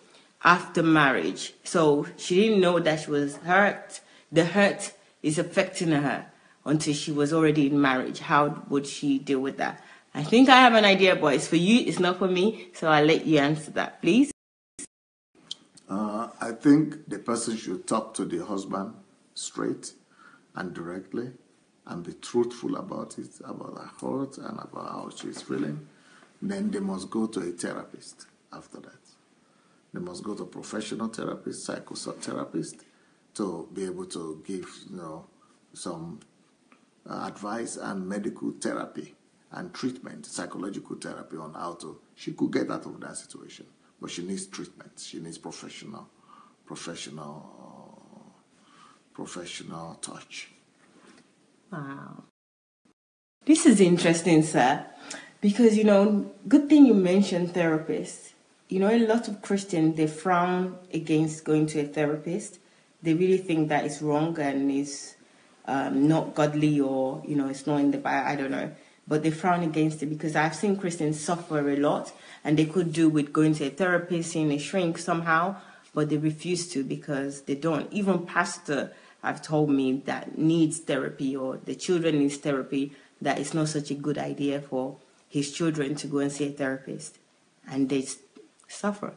after marriage? So she didn't know that she was hurt. The hurt is affecting her until she was already in marriage. How would she deal with that? I think I have an idea, but it's for you, it's not for me. So I'll let you answer that, please. I think the person should talk to the husband straight and directly and be truthful about it, about her hurt and about how she's feeling. Then they must go to a therapist after that. They must go to a professional therapist, psychotherapist, to be able to give, some advice and medical therapy and treatment, psychological therapy on how she could get out of that situation. But she needs treatment. She needs professional touch. Wow. This is interesting, sir. Because, good thing you mentioned therapists. A lot of Christians, they frown against going to a therapist. They really think that it's wrong and is not godly, or, it's not in the Bible, I don't know. But they frown against it because I've seen Christians suffer a lot, and they could do with going to a therapist, seeing a shrink somehow, but they refuse to because they don't. Even pastor have told me that needs therapy, or the children needs therapy, that it's not such a good idea for his children to go and see a therapist, and they suffer.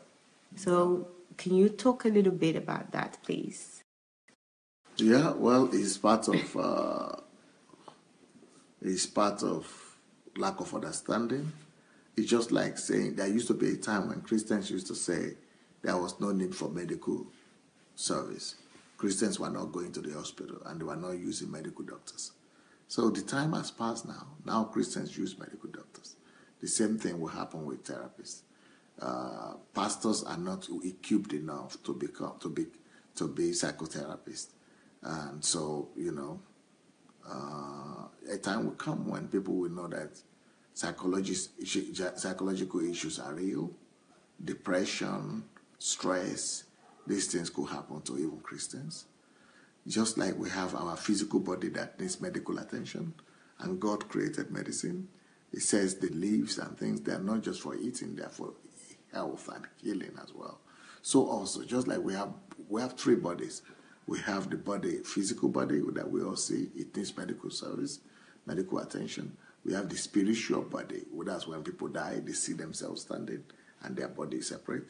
So can you talk a little bit about that, please? Yeah, well, it's part of lack of understanding. It's just like saying there used to be a time when Christians used to say there was no need for medical service. Christians were not going to the hospital and they were not using medical doctors. So the time has passed now. Now Christians use medical doctors. The same thing will happen with therapists. Pastors are not equipped enough to be psychotherapists. And so, a time will come when people will know that psychological issues are real. Depression, stress, these things could happen to even Christians. Just like we have our physical body that needs medical attention, and God created medicine. It says the leaves and things, they are not just for eating, they are for health and healing as well. So also, just like we have three bodies. We have the body, physical body that we all see, it needs medical service, medical attention. We have the spiritual body. That's when people die, they see themselves standing and their body is separate.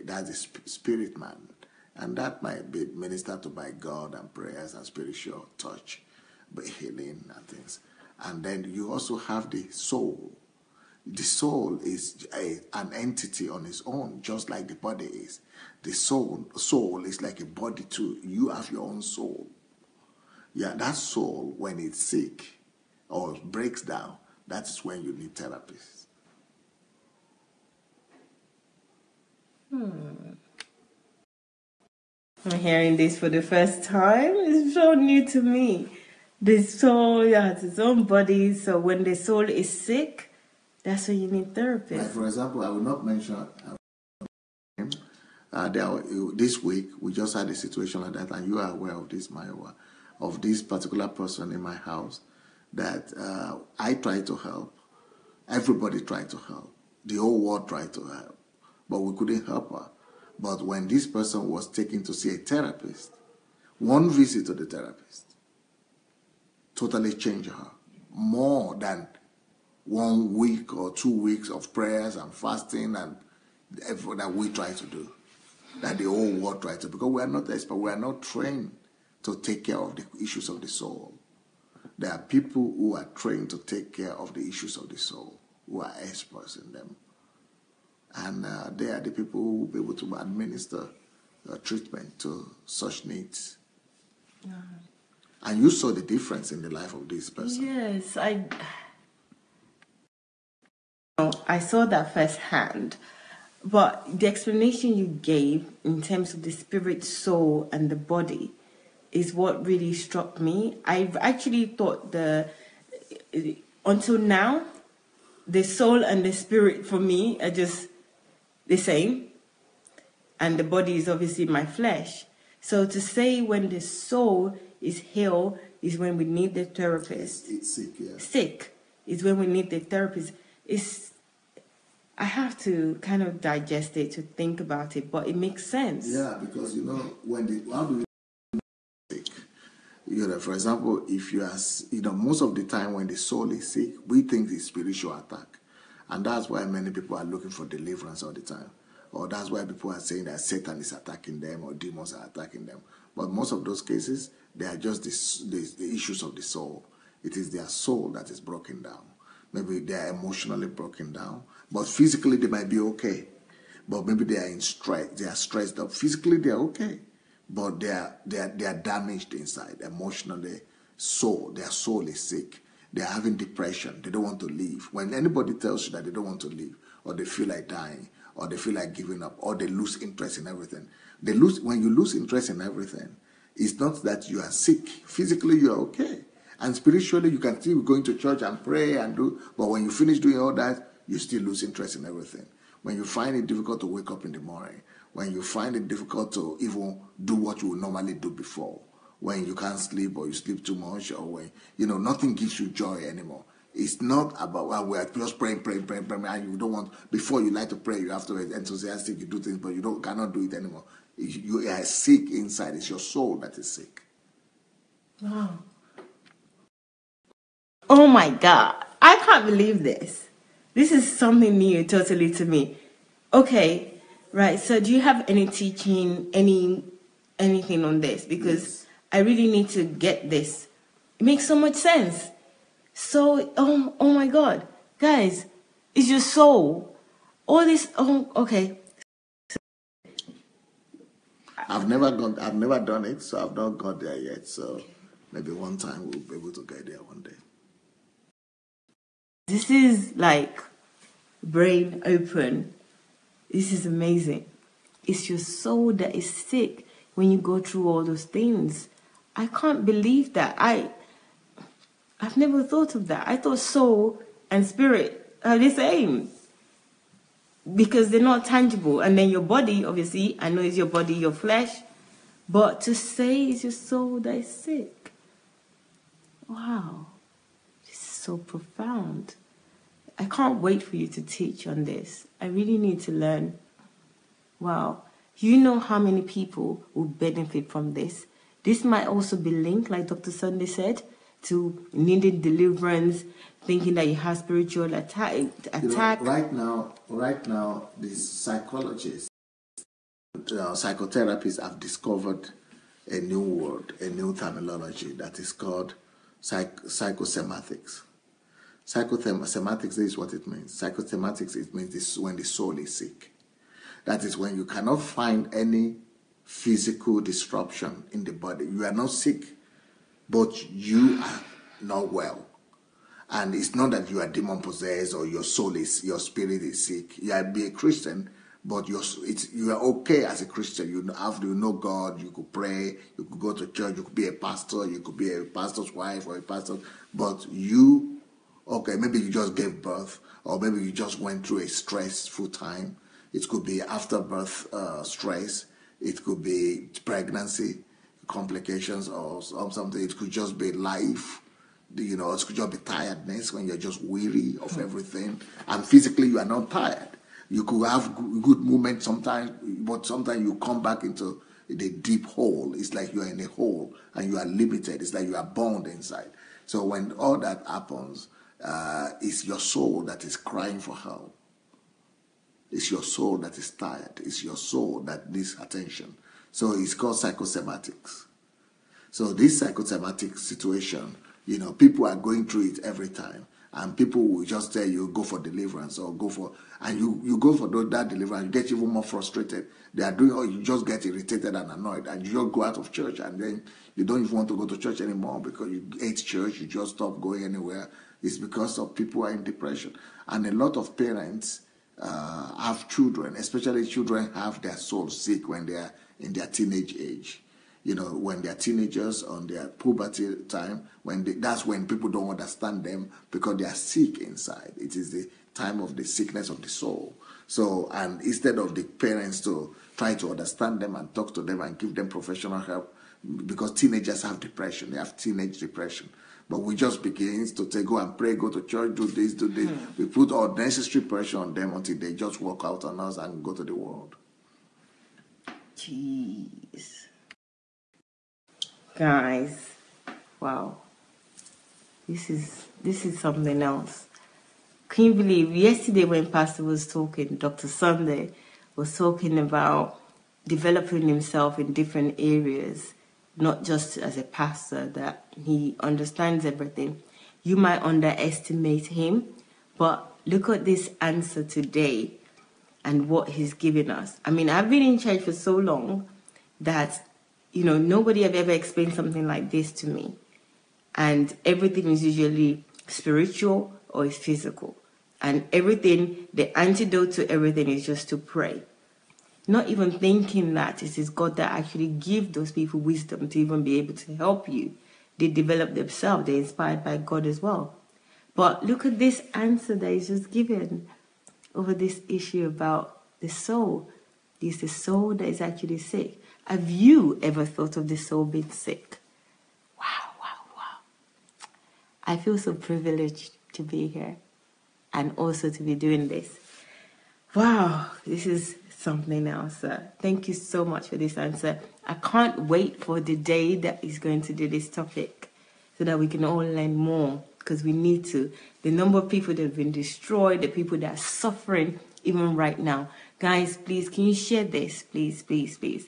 That's the spirit man. And that might be ministered to by God and prayers and spiritual touch, by healing and things. And then you also have the soul. The soul is an entity on its own, just like the body is. The soul is like a body too. You have your own soul. Yeah, that soul, when it's sick or breaks down, that is when you need therapists. I'm hearing this for the first time. It's so new to me. The soul has its own body, so when the soul is sick, that's when you need therapists. Like, for example, I will not mention this week we just had a situation like that, and you are aware of this, Mayowa, of this particular person in my house that I tried to help. Everybody tried to help. The whole world tried to help, but we couldn't help her. But when this person was taken to see a therapist, one visit to the therapist totally changed her. More than 1 week or 2 weeks of prayers and fasting and effort that we try to do, that the whole world tries to, because we are not experts, we are not trained to take care of the issues of the soul. There are people who are trained to take care of the issues of the soul, who are experts in them. And they are the people who will be able to administer treatment to such needs. And you saw the difference in the life of this person. Yes, I saw that firsthand. But the explanation you gave in terms of the spirit, soul, and the body is what really struck me. I've actually thought until now, the soul and the spirit for me are just the same. And the body is obviously my flesh. So to say when the soul is healed is when we need the therapist. It's sick, yeah. Sick is when we need the therapist. I have to kind of digest it to think about it, but it makes sense. Yeah, because how do you sick? For example, if you are, most of the time when the soul is sick, we think it's spiritual attack, and that's why many people are looking for deliverance all the time, or that's why people are saying that Satan is attacking them or demons are attacking them. But most of those cases, they are just the issues of the soul. It is their soul that is broken down. Maybe they are emotionally broken down, but physically they might be okay. But maybe they are in stress. They are stressed up. Physically they are okay, but they are damaged inside emotionally. Their soul is sick. They are having depression. They don't want to leave. When anybody tells you that they don't want to leave, or they feel like dying, or they feel like giving up, or they lose interest in everything. When you lose interest in everything, it's not that you are sick. Physically you are okay. And spiritually, you can still going to church and pray and do, but when you finish doing all that, you still lose interest in everything. When you find it difficult to wake up in the morning, when you find it difficult to even do what you would normally do before, when you can't sleep or you sleep too much, or when, nothing gives you joy anymore. It's not about, well, we're just praying, and you don't want, before you like to pray, you have to be enthusiastic, you do things, but you cannot do it anymore. You are sick inside. It's your soul that is sick. Wow. Oh my God. I can't believe this. This is something new totally to me. Okay, right. So do you have any teaching, anything on this? Because Yes. I really need to get this. It makes so much sense. So, oh my God. Guys, it's your soul. All this, okay. I've never done it, so I've not got there yet. So maybe one time we'll be able to get there one day. This is like brain open. This is amazing. It's your soul that is sick when you go through all those things. I can't believe that. I've never thought of that. I thought soul and spirit are the same because they're not tangible. And then your body, obviously, I know it's your body, your flesh, but to say it's your soul that is sick. Wow. This is so profound. I can't wait for you to teach on this. I really need to learn. Wow. You know how many people will benefit from this? This might also be linked, like Dr. Sunday said, to needing deliverance, thinking that you have spiritual attack. Right now, the psychologists, psychotherapists have discovered a new word, a new terminology that is called psychosomatics. Psychosomatics is what it means. Psychosomatics, it means this when the soul is sick. That is when you cannot find any physical disruption in the body. You are not sick, but you are not well. And it's not that you are demon possessed or your spirit is sick. You are be a Christian, but you are okay as a Christian. You know God. You could pray. You could go to church. You could be a pastor. You could be a pastor's wife or a pastor. But maybe you just gave birth, or maybe you just went through a stressful time. It could be afterbirth stress. It could be pregnancy complications or something. It could just be life. It could just be tiredness when you're just weary of everything. And physically, you are not tired. You could have good movement sometimes, but sometimes you come back into the deep hole. It's like you are in a hole and you are limited. It's like you are bound inside. So when all that happens, it's your soul that is crying for help. It's your soul that is tired. It's your soul that needs attention. So it's called psychosomatics. So this psychosomatic situation, people are going through it every time. And people will just tell you, go for deliverance or and you go for that deliverance, you get even more frustrated. They are doing, you just get irritated and annoyed, and you just go out of church, and then you don't even want to go to church anymore because you hate church, you just stop going anywhere. It's because of people are in depression. And a lot of parents have children, especially children have their soul sick when they are in their teenage age. When they're teenagers on their puberty time, that's when people don't understand them because they are sick inside. It is the time of the sickness of the soul. So, and instead of the parents to try to understand them and talk to them and give them professional help, because teenagers have depression, they have teenage depression. But we just begin to say, go and pray, go to church, do this, do this. We put all necessary pressure on them until they just walk out on us and go to the world. Jeez. Guys, wow. This is something else. Can you believe yesterday when Pastor was talking, Dr. Sunday was talking about developing himself in different areas, not just as a pastor, that he understands everything. You might underestimate him, but look at this answer today and what he's given us. I mean, I've been in church for so long that, nobody have ever explained something like this to me. And everything is usually spiritual or is physical. And everything, the antidote to everything is just to pray. Not even thinking that it is God that actually gives those people wisdom to even be able to help you. they develop themselves. They're inspired by God as well. But look at this answer that is just given over this issue about the soul. Is the soul that is actually sick. Have you ever thought of the soul being sick? Wow, wow, wow. I feel so privileged to be here and also to be doing this. Wow, this is something else. Thank you so much for this answer. I can't wait for the day that is going to do this topic so that we can all learn more, because we need to. The number of people that have been destroyed, the people that are suffering even right now. Guys, please, can you share this? Please, please, please.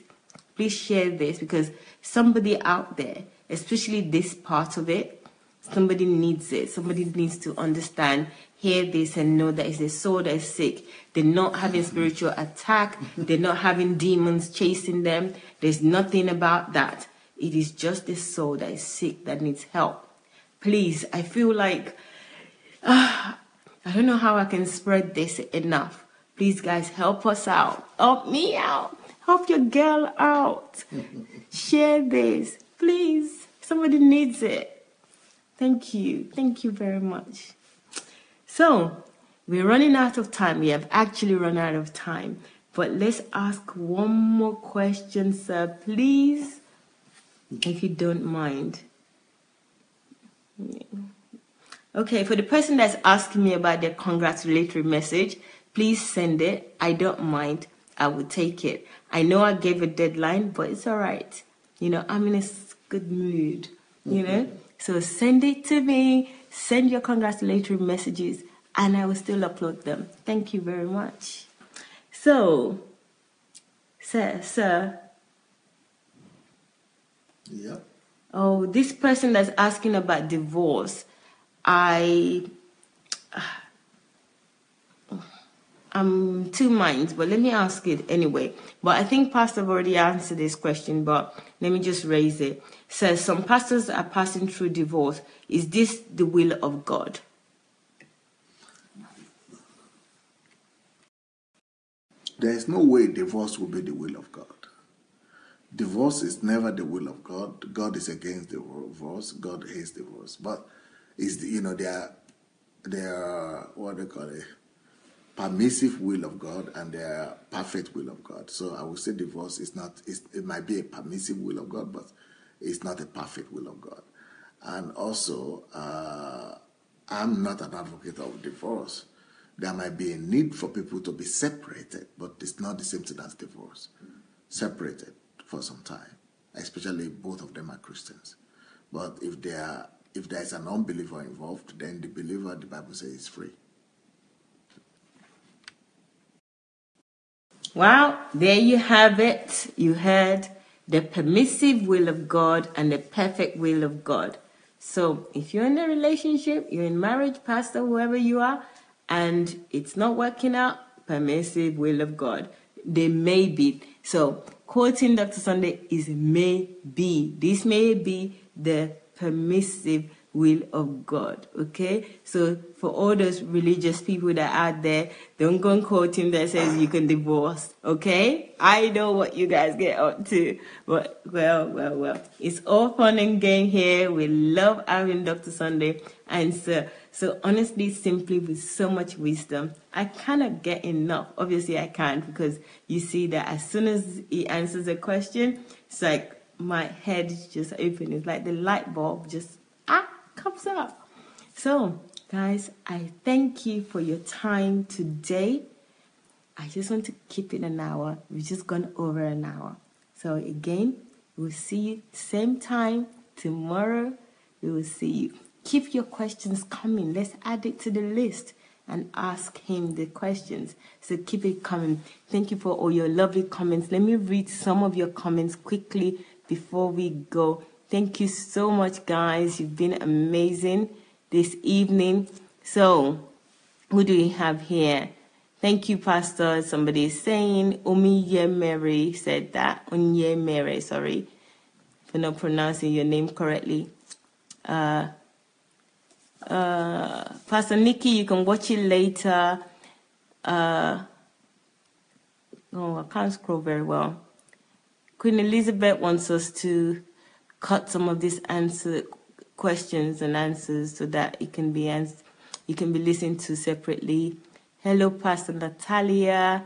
Please share this, because somebody out there, especially this part of it, somebody needs it. Somebody needs to understand, hear this, and know that it's a soul that is sick. They're not having spiritual attack. They're not having demons chasing them. There's nothing about that. It is just a soul that is sick, that needs help. Please, I feel like, I don't know how I can spread this enough. Please, guys, help us out. Help me out. Help your girl out. Share this, please. Somebody needs it. Thank you. Thank you very much. So, we're running out of time. We have actually run out of time. But let's ask one more question, sir, please, if you don't mind. Okay, for the person that's asking me about their congratulatory message, please send it. I don't mind. I will take it. I know I gave a deadline, but it's all right. You know, I'm in a good mood, you know. So send it to me. Send your congratulatory messages, and I will still upload them. Thank you very much. So, sir. Yeah. Oh, this person that's asking about divorce, I'm two minds, but let me ask it anyway. But I think Pastor already answered this question, but let me just raise it. Says some pastors are passing through divorce. Is this the will of God? There is no way divorce will be the will of God. Divorce is never the will of God. God is against divorce. God hates divorce. But they are what they call it, permissive will of God and their perfect will of God. So I would say divorce is not. It might be a permissive will of God, but it's not a perfect will of God. And also, I'm not an advocate of divorce. There might be a need for people to be separated, but it's not the same thing as divorce. Separated for some time, especially both of them are Christians. But if there is an unbeliever involved, then the believer, the Bible says, is free. Well, there you have it. You heard the permissive will of God and the perfect will of God. So if you're in a relationship, you're in marriage, pastor, whoever you are, and it's not working out, permissive will of God. They may be. So quoting Dr. Sunday is may be. This may be the permissive will of God. Okay? So for all those religious people that are out there, don't go and quote him that says you can divorce. Okay? I know what you guys get up to. But well. It's all fun and game here. We love having Dr. Sunday. And so honestly, simply with so much wisdom, I cannot get enough. Obviously I can't, because you see that as soon as he answers a question, it's like my head is just open. It's like the light bulb just comes up. So guys, I thank you for your time today. I just want to keep it an hour. We've just gone over an hour. So again, we'll see you same time tomorrow. We will see you. Keep your questions coming. Let's add it to the list and ask him the questions. So keep it coming. Thank you for all your lovely comments. Let me read some of your comments quickly before we go. Thank you so much, guys. You've been amazing this evening. So, who do we have here? Thank you, Pastor. Somebody is saying, Omiye Mary said that. Onye Mary, sorry for not pronouncing your name correctly. Pastor Nikki, you can watch it later. I can't scroll very well. Queen Elizabeth wants us to cut some of this answer questions and answers so that it can be listened to separately. Hello, Pastor Natalia.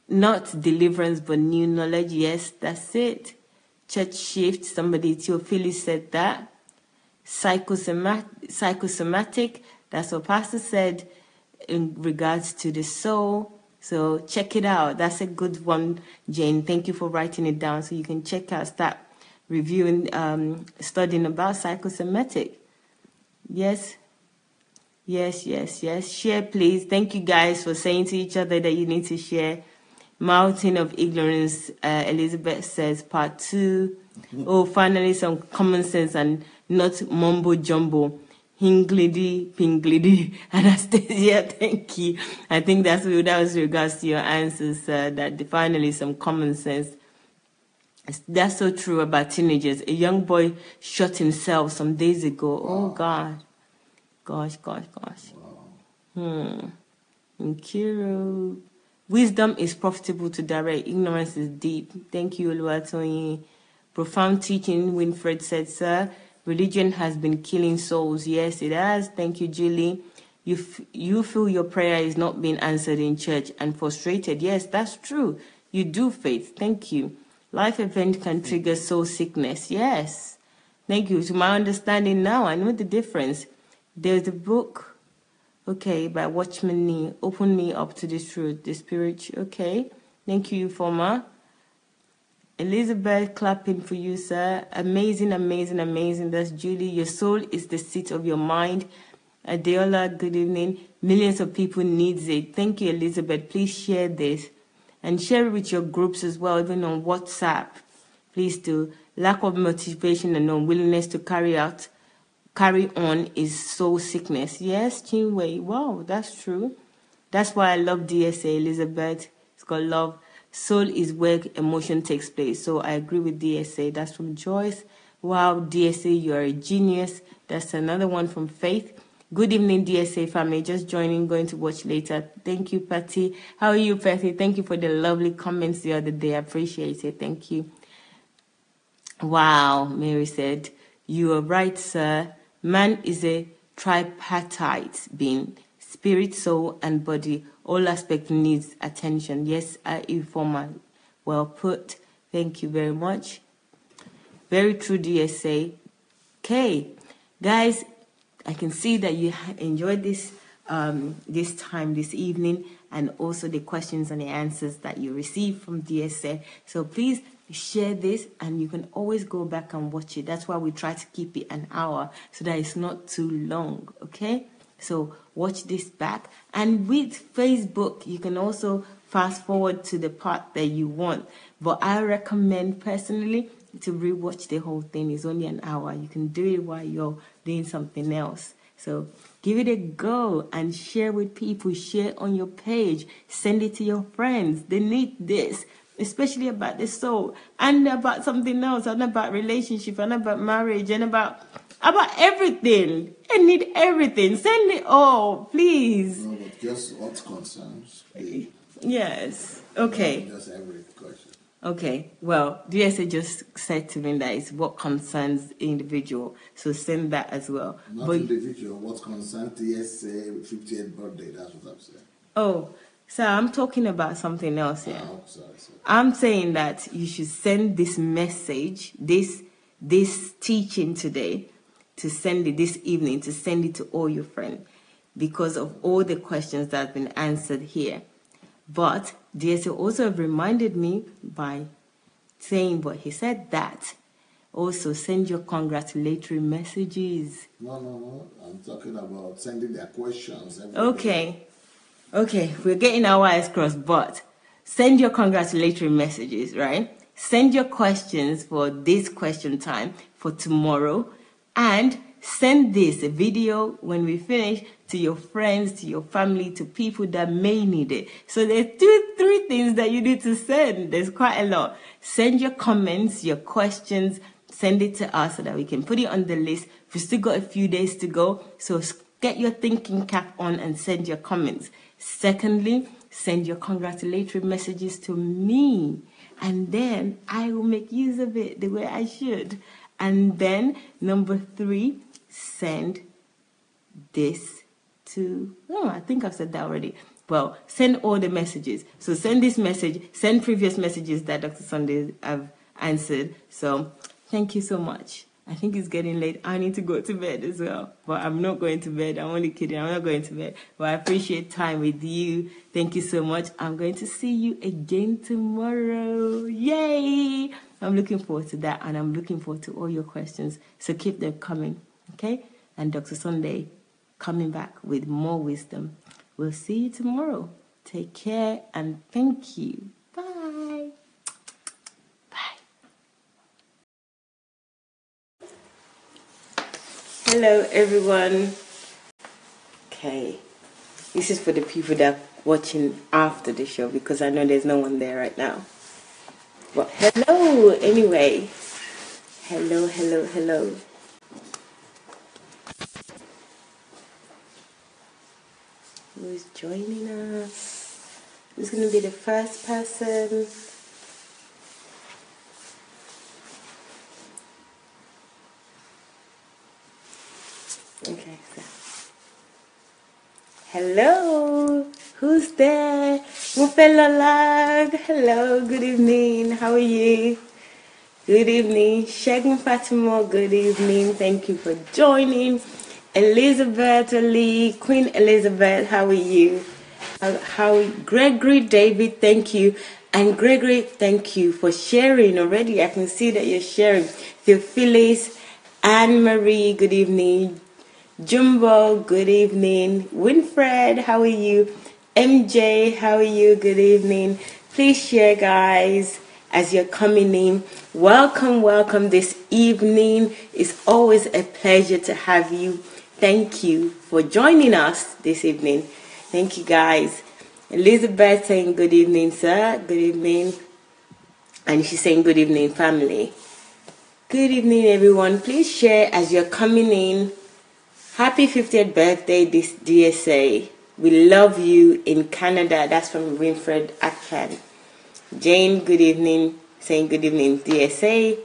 Not deliverance, but new knowledge. Yes, that's it. Church shift. Somebody, Theophilus, said that. Psychosomatic. That's what Pastor said in regards to the soul. So check it out. That's a good one, Jane. Thank you for writing it down so you can check out, start reviewing, studying about psychosomatic. Yes. Share, please. Thank you guys for saying to each other that you need to share. Mountain of Ignorance, Elizabeth says, part 2. Oh, finally some common sense and not mumbo jumbo. Hingledy, pingledy. Anastasia, thank you. I think that was regards to your answers, that finally some common sense. That's so true about teenagers. A young boy shot himself some days ago. Oh, God. Gosh. Nkiro. Wisdom is profitable to direct. Ignorance is deep. Thank you, Oluwatoyin. Profound teaching, Winfred said, sir. Religion has been killing souls. Yes, it has. Thank you, Julie. You feel your prayer is not being answered in church and frustrated. Yes, that's true. You do, Faith. Thank you. Life event can trigger soul sickness. Yes. Thank you. To my understanding now, I know the difference. There's a book, okay, by Watchman Nee, Open Me Up to the Truth, the Spirit. Okay. Thank you, Former. Elizabeth, clapping for you, sir. Amazing. That's Julie. Your soul is the seat of your mind. Adeola, good evening. Millions of people needs it. Thank you, Elizabeth. Please share this. And share it with your groups as well, even on WhatsApp. Please do. Lack of motivation and unwillingness to carry on is soul sickness. Yes, Chinwei. Wow, that's true. That's why I love DSA, Elizabeth. It's got love. Soul is where emotion takes place. So I agree with DSA. That's from Joyce. Wow, DSA, you are a genius. That's another one from Faith. Good evening, DSA family. Just joining, going to watch later. Thank you, Patty. How are you, Patty? Thank you for the lovely comments the other day. I appreciate it. Thank you. Wow, Mary said. You are right, sir. Man is a tripartite being. Spirit, soul, and body. All aspects needs attention. Yes, informer. Well put. Thank you very much. Very true, DSA. Okay, guys, I can see that you enjoyed this this evening, and also the questions and the answers that you received from DSA. So please share this, and you can always go back and watch it. That's why we try to keep it an hour so that it's not too long. Okay. So watch this back. And with Facebook, you can also fast forward to the part that you want. But I recommend personally to rewatch the whole thing. It's only an hour. You can do it while you're doing something else. So give it a go and share with people. Share on your page. Send it to your friends. They need this, especially about the soul and about something else, and about relationship and about marriage and about everything. I need everything. Send it all, please. No, but just what concerns me. Yes. Okay. No, just every question. Okay. Well, DSA just said to me that it's what concerns the individual. So send that as well. Not individual. What concerns DSA 50th birthday. That's what I'm saying. Oh, so I'm talking about something else here. Oh, sorry. I'm saying that you should send this message, this teaching today, to send it this evening, to send it to all your friends, because of all the questions that have been answered here. But DSA also reminded me by saying what he said, that also send your congratulatory messages. No. I'm talking about sending their questions. Okay, we're getting our wires crossed, but send your congratulatory messages, right? Send your questions for this question time for tomorrow, and send this video when we finish to your friends, to your family, to people that may need it. So there's three things that you need to send. There's quite a lot. Send your comments, your questions, send it to us so that we can put it on the list. We've still got a few days to go, so get your thinking cap on and send your comments. Secondly, send your congratulatory messages to me, and then I will make use of it the way I should. And then number 3, send this to, oh, I think I've said that already. Well, send all the messages. So send this message, send previous messages that Dr. Sunday have answered. So thank you so much. I think it's getting late. I need to go to bed as well. But I'm not going to bed. I'm only kidding. I'm not going to bed. But I appreciate time with you. Thank you so much. I'm going to see you again tomorrow. Yay! I'm looking forward to that. And I'm looking forward to all your questions. So keep them coming. Okay? And Dr. Sunday coming back with more wisdom. We'll see you tomorrow. Take care and thank you. Bye. Bye. Hello, everyone. Okay. This is for the people that are watching after the show because I know there's no one there right now. Well, hello, anyway. Hello, hello, hello. Who's joining us? Who's going to be the first person? Okay, so. Hello, who's there? Mufelolag. Hello, good evening. How are you? Good evening. Shegun Fatima, good evening. Thank you for joining. Elizabeth Ali, Queen Elizabeth, how are you? Gregory David, thank you. And Gregory, thank you for sharing already. I can see that you're sharing. Theophilus, Anne-Marie, good evening. Jumbo, good evening. Winfred, how are you? MJ, how are you? Good evening. Please share, guys, as you're coming in. Welcome, welcome this evening. It's always a pleasure to have you. Thank you for joining us this evening. Thank you, guys. Elizabeth saying good evening, sir. Good evening. And she's saying good evening, family. Good evening, everyone. Please share as you're coming in. Happy 50th birthday, this DSA. We love you in Canada. That's from Winfred Akan. Jane, good evening. Saying good evening, DSA.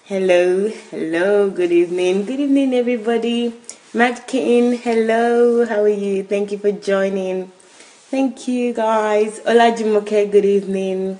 Hello, hello, good evening. Good evening, everybody. Matt Kitten, hello, how are you? Thank you for joining. Thank you, guys. Olajumoke, good evening.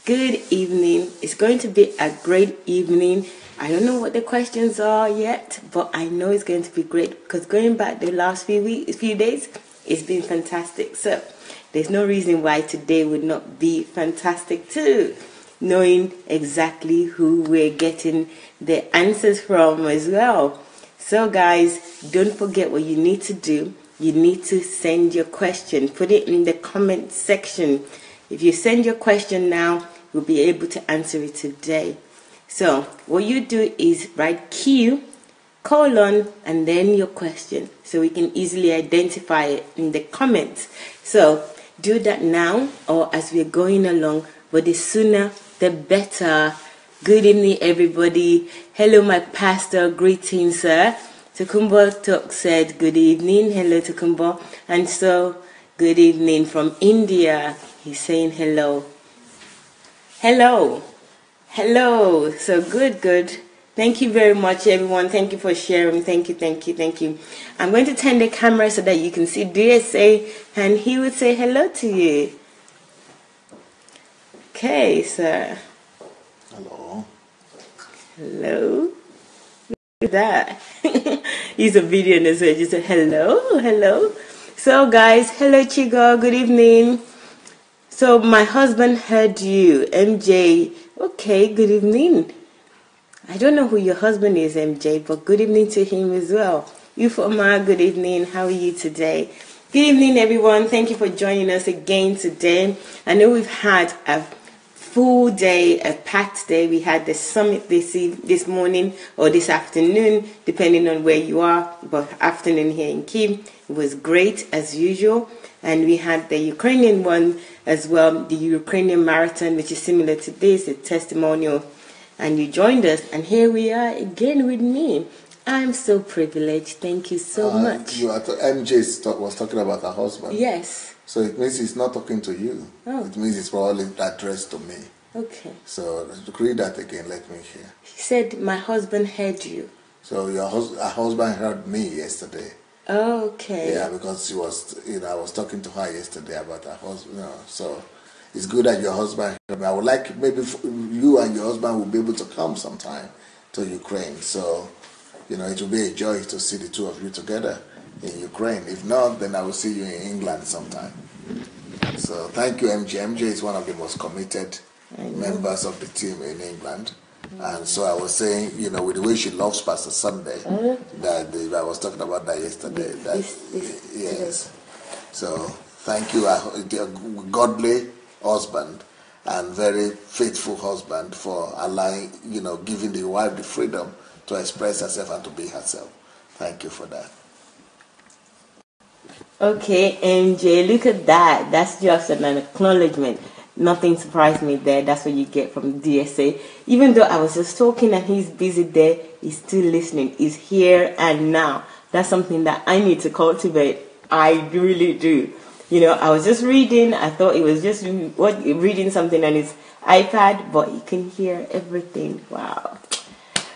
Good evening. It's going to be a great evening. I don't know what the questions are yet, but I know it's going to be great because going back the last few days, it's been fantastic. So there's no reason why today would not be fantastic too, knowing exactly who we're getting the answers from as well. So guys, don't forget what you need to do. You need to send your question. Put it in the comment section. If you send your question now, we'll be able to answer it today. So what you do is write Q, colon, and then your question. So we can easily identify it in the comments. So do that now or as we're going along. But the sooner, the better. Good evening, everybody. Hello, my pastor. Greetings, sir. Tokumbo Tok said good evening. Hello, Tokumbo. And so, good evening from India. He's saying hello. Hello. Hello. So good, good. Thank you very much, everyone. Thank you for sharing. Thank you, thank you, thank you. I'm going to turn the camera so that you can see DSA, and he would say hello to you. Okay, sir. Hello. Hello. Look at that. He's a video so just said hello, hello. So guys, hello Chigo, good evening. So my husband heard you, MJ. Okay, good evening. I don't know who your husband is, MJ, but good evening to him as well. Ufoma, good evening. How are you today? Good evening, everyone. Thank you for joining us again today. I know we've had a full day, a packed day. We had the summit this morning or this afternoon, depending on where you are, but afternoon here in Kyiv. It was great as usual. And we had the Ukrainian one as well, the Ukrainian marathon, which is similar to this, a testimonial. And you joined us, and here we are again with me. I'm so privileged. Thank you so much. MJ was talking about her husband. Yes. So it means he's not talking to you. Oh. It means it's probably addressed to me. Okay. So read that again. Let me hear. He said, "My husband heard you." So your husband heard me yesterday. Okay. Yeah, because she was, I was talking to her yesterday about her husband. So it's good that your husband heard me. I would like maybe you and your husband will be able to come sometime to Ukraine. So, it will be a joy to see the two of you together in Ukraine. If not, then I will see you in England sometime. So thank you, MJ. MJ is one of the most committed members of the team in England. And so I was saying, with the way she loves Pastor Sunday, I was talking about that yesterday. Yes. So thank you, a godly husband and very faithful husband for allowing, giving the wife the freedom to express herself and to be herself. Thank you for that. Okay, MJ, look at that. That's just an acknowledgement. Nothing surprised me there. That's what you get from DSA. Even though I was just talking and he's busy there, he's still listening. He's here and now. That's something that I need to cultivate. I really do. I was just reading. I thought it was just reading something on his iPad, but you can hear everything. Wow.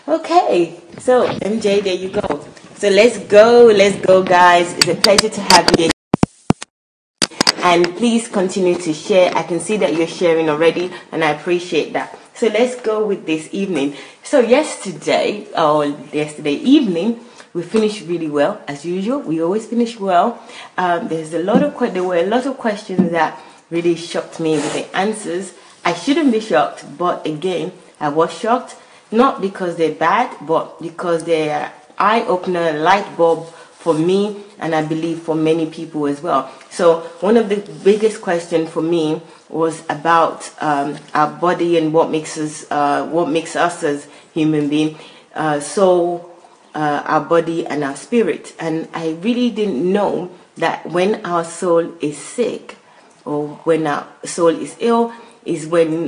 Okay, so MJ, there you go. So let's go, guys. It's a pleasure to have you. And please continue to share. I can see that you're sharing already, and I appreciate that. So let's go with this evening. So yesterday evening, we finished really well, as usual. We always finish well. There were a lot of questions that really shocked me with the answers. I shouldn't be shocked, but again, I was shocked. Not because they're bad, but because they're eye-opener, light bulb for me, and I believe for many people as well. So one of the biggest questions for me was about our body and what makes us as human beings. Our body and our spirit. And I really didn't know that when our soul is sick or when our soul is ill is when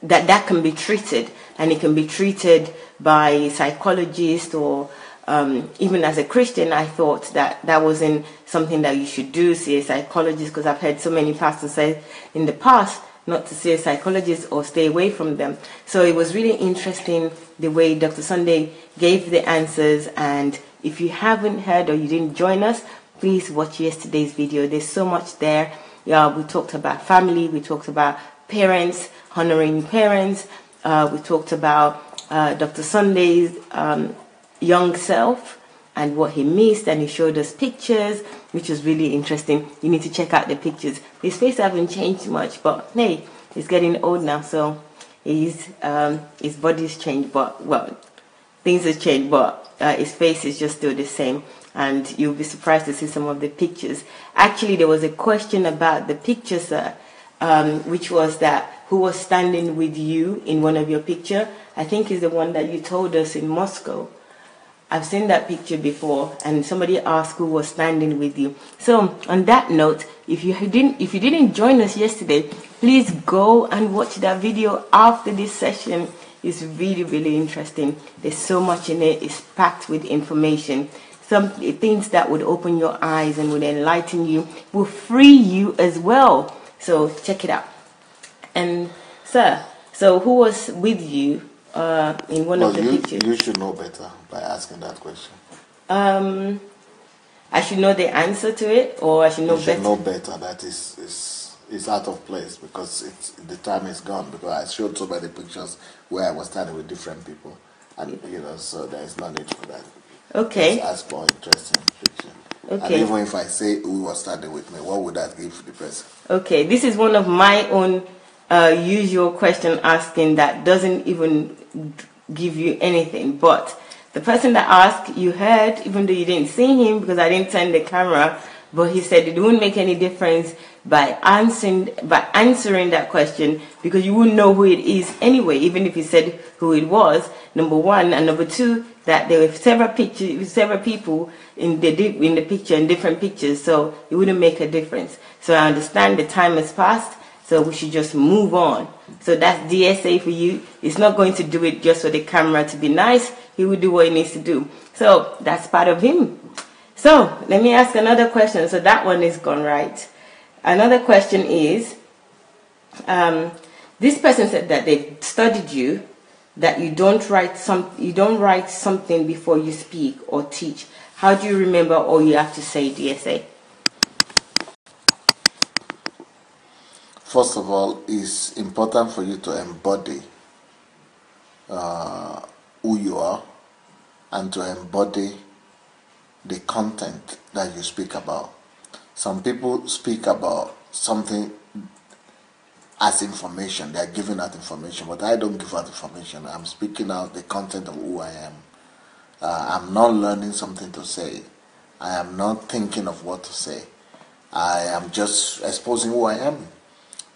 that can be treated, and it can be treated by psychologists or even as a Christian. I thought that wasn't something that you should do, see a psychologist, because I've heard so many pastors say in the past not to see a psychologist or stay away from them. So it was really interesting the way Dr. Sunday gave the answers. And if you haven't heard or you didn't join us, please watch yesterday's video. There's so much there. Yeah, we talked about family, we talked about parents, honoring parents. We talked about Dr. Sunday's young self and what he missed, and he showed us pictures, which was really interesting. You need to check out the pictures. His face hasn't changed much, but hey, he's getting old now, so his body's changed, but well, things have changed, but his face is just still the same. And you'll be surprised to see some of the pictures. Actually, there was a question about the pictures, which was that who was standing with you in one of your picture. I think is the one that you told us in Moscow. I've seen that picture before, and somebody asked who was standing with you. So on that note, if you didn't join us yesterday, please go and watch that video after this session. It's really, really interesting. There's so much in it. It's packed with information. Some things that would open your eyes and would enlighten you, will free you as well. So check it out. And sir, so who was with you in one of the pictures? You should know better by asking that question. I should know the answer to it, or I should know better? You should know better. That is out of place, because the time is gone, because I showed so many pictures where I was standing with different people, and so there is no need for that. Okay. Just ask for interesting picture. Okay. And even if I say who was standing with me, what would that give the person? Okay. This is one of my own usual question asking that doesn't even give you anything. But the person that asked, you heard, even though you didn't see him because I didn't turn the camera, but he said it wouldn't make any difference by answering that question, because you wouldn't know who it is anyway, even if he said who it was, number one. And number two, that there were several people in the picture, in different pictures, so it wouldn't make a difference. So I understand the time has passed, so we should just move on. So that's DSA for you. It's not going to do it just for the camera to be nice. He will do what he needs to do. So that's part of him. So let me ask another question. So that one is gone, right? Another question is, This person said that they studied you, that you don't write something before you speak or teach. How do you remember all you have to say, DSA? First of all, it's important for you to embody who you are and to embody the content that you speak about. Some people speak about something as information. They are giving out information, but I don't give out information. I'm speaking out the content of who I am. I'm not learning something to say. I am not thinking of what to say. I am just exposing who I am.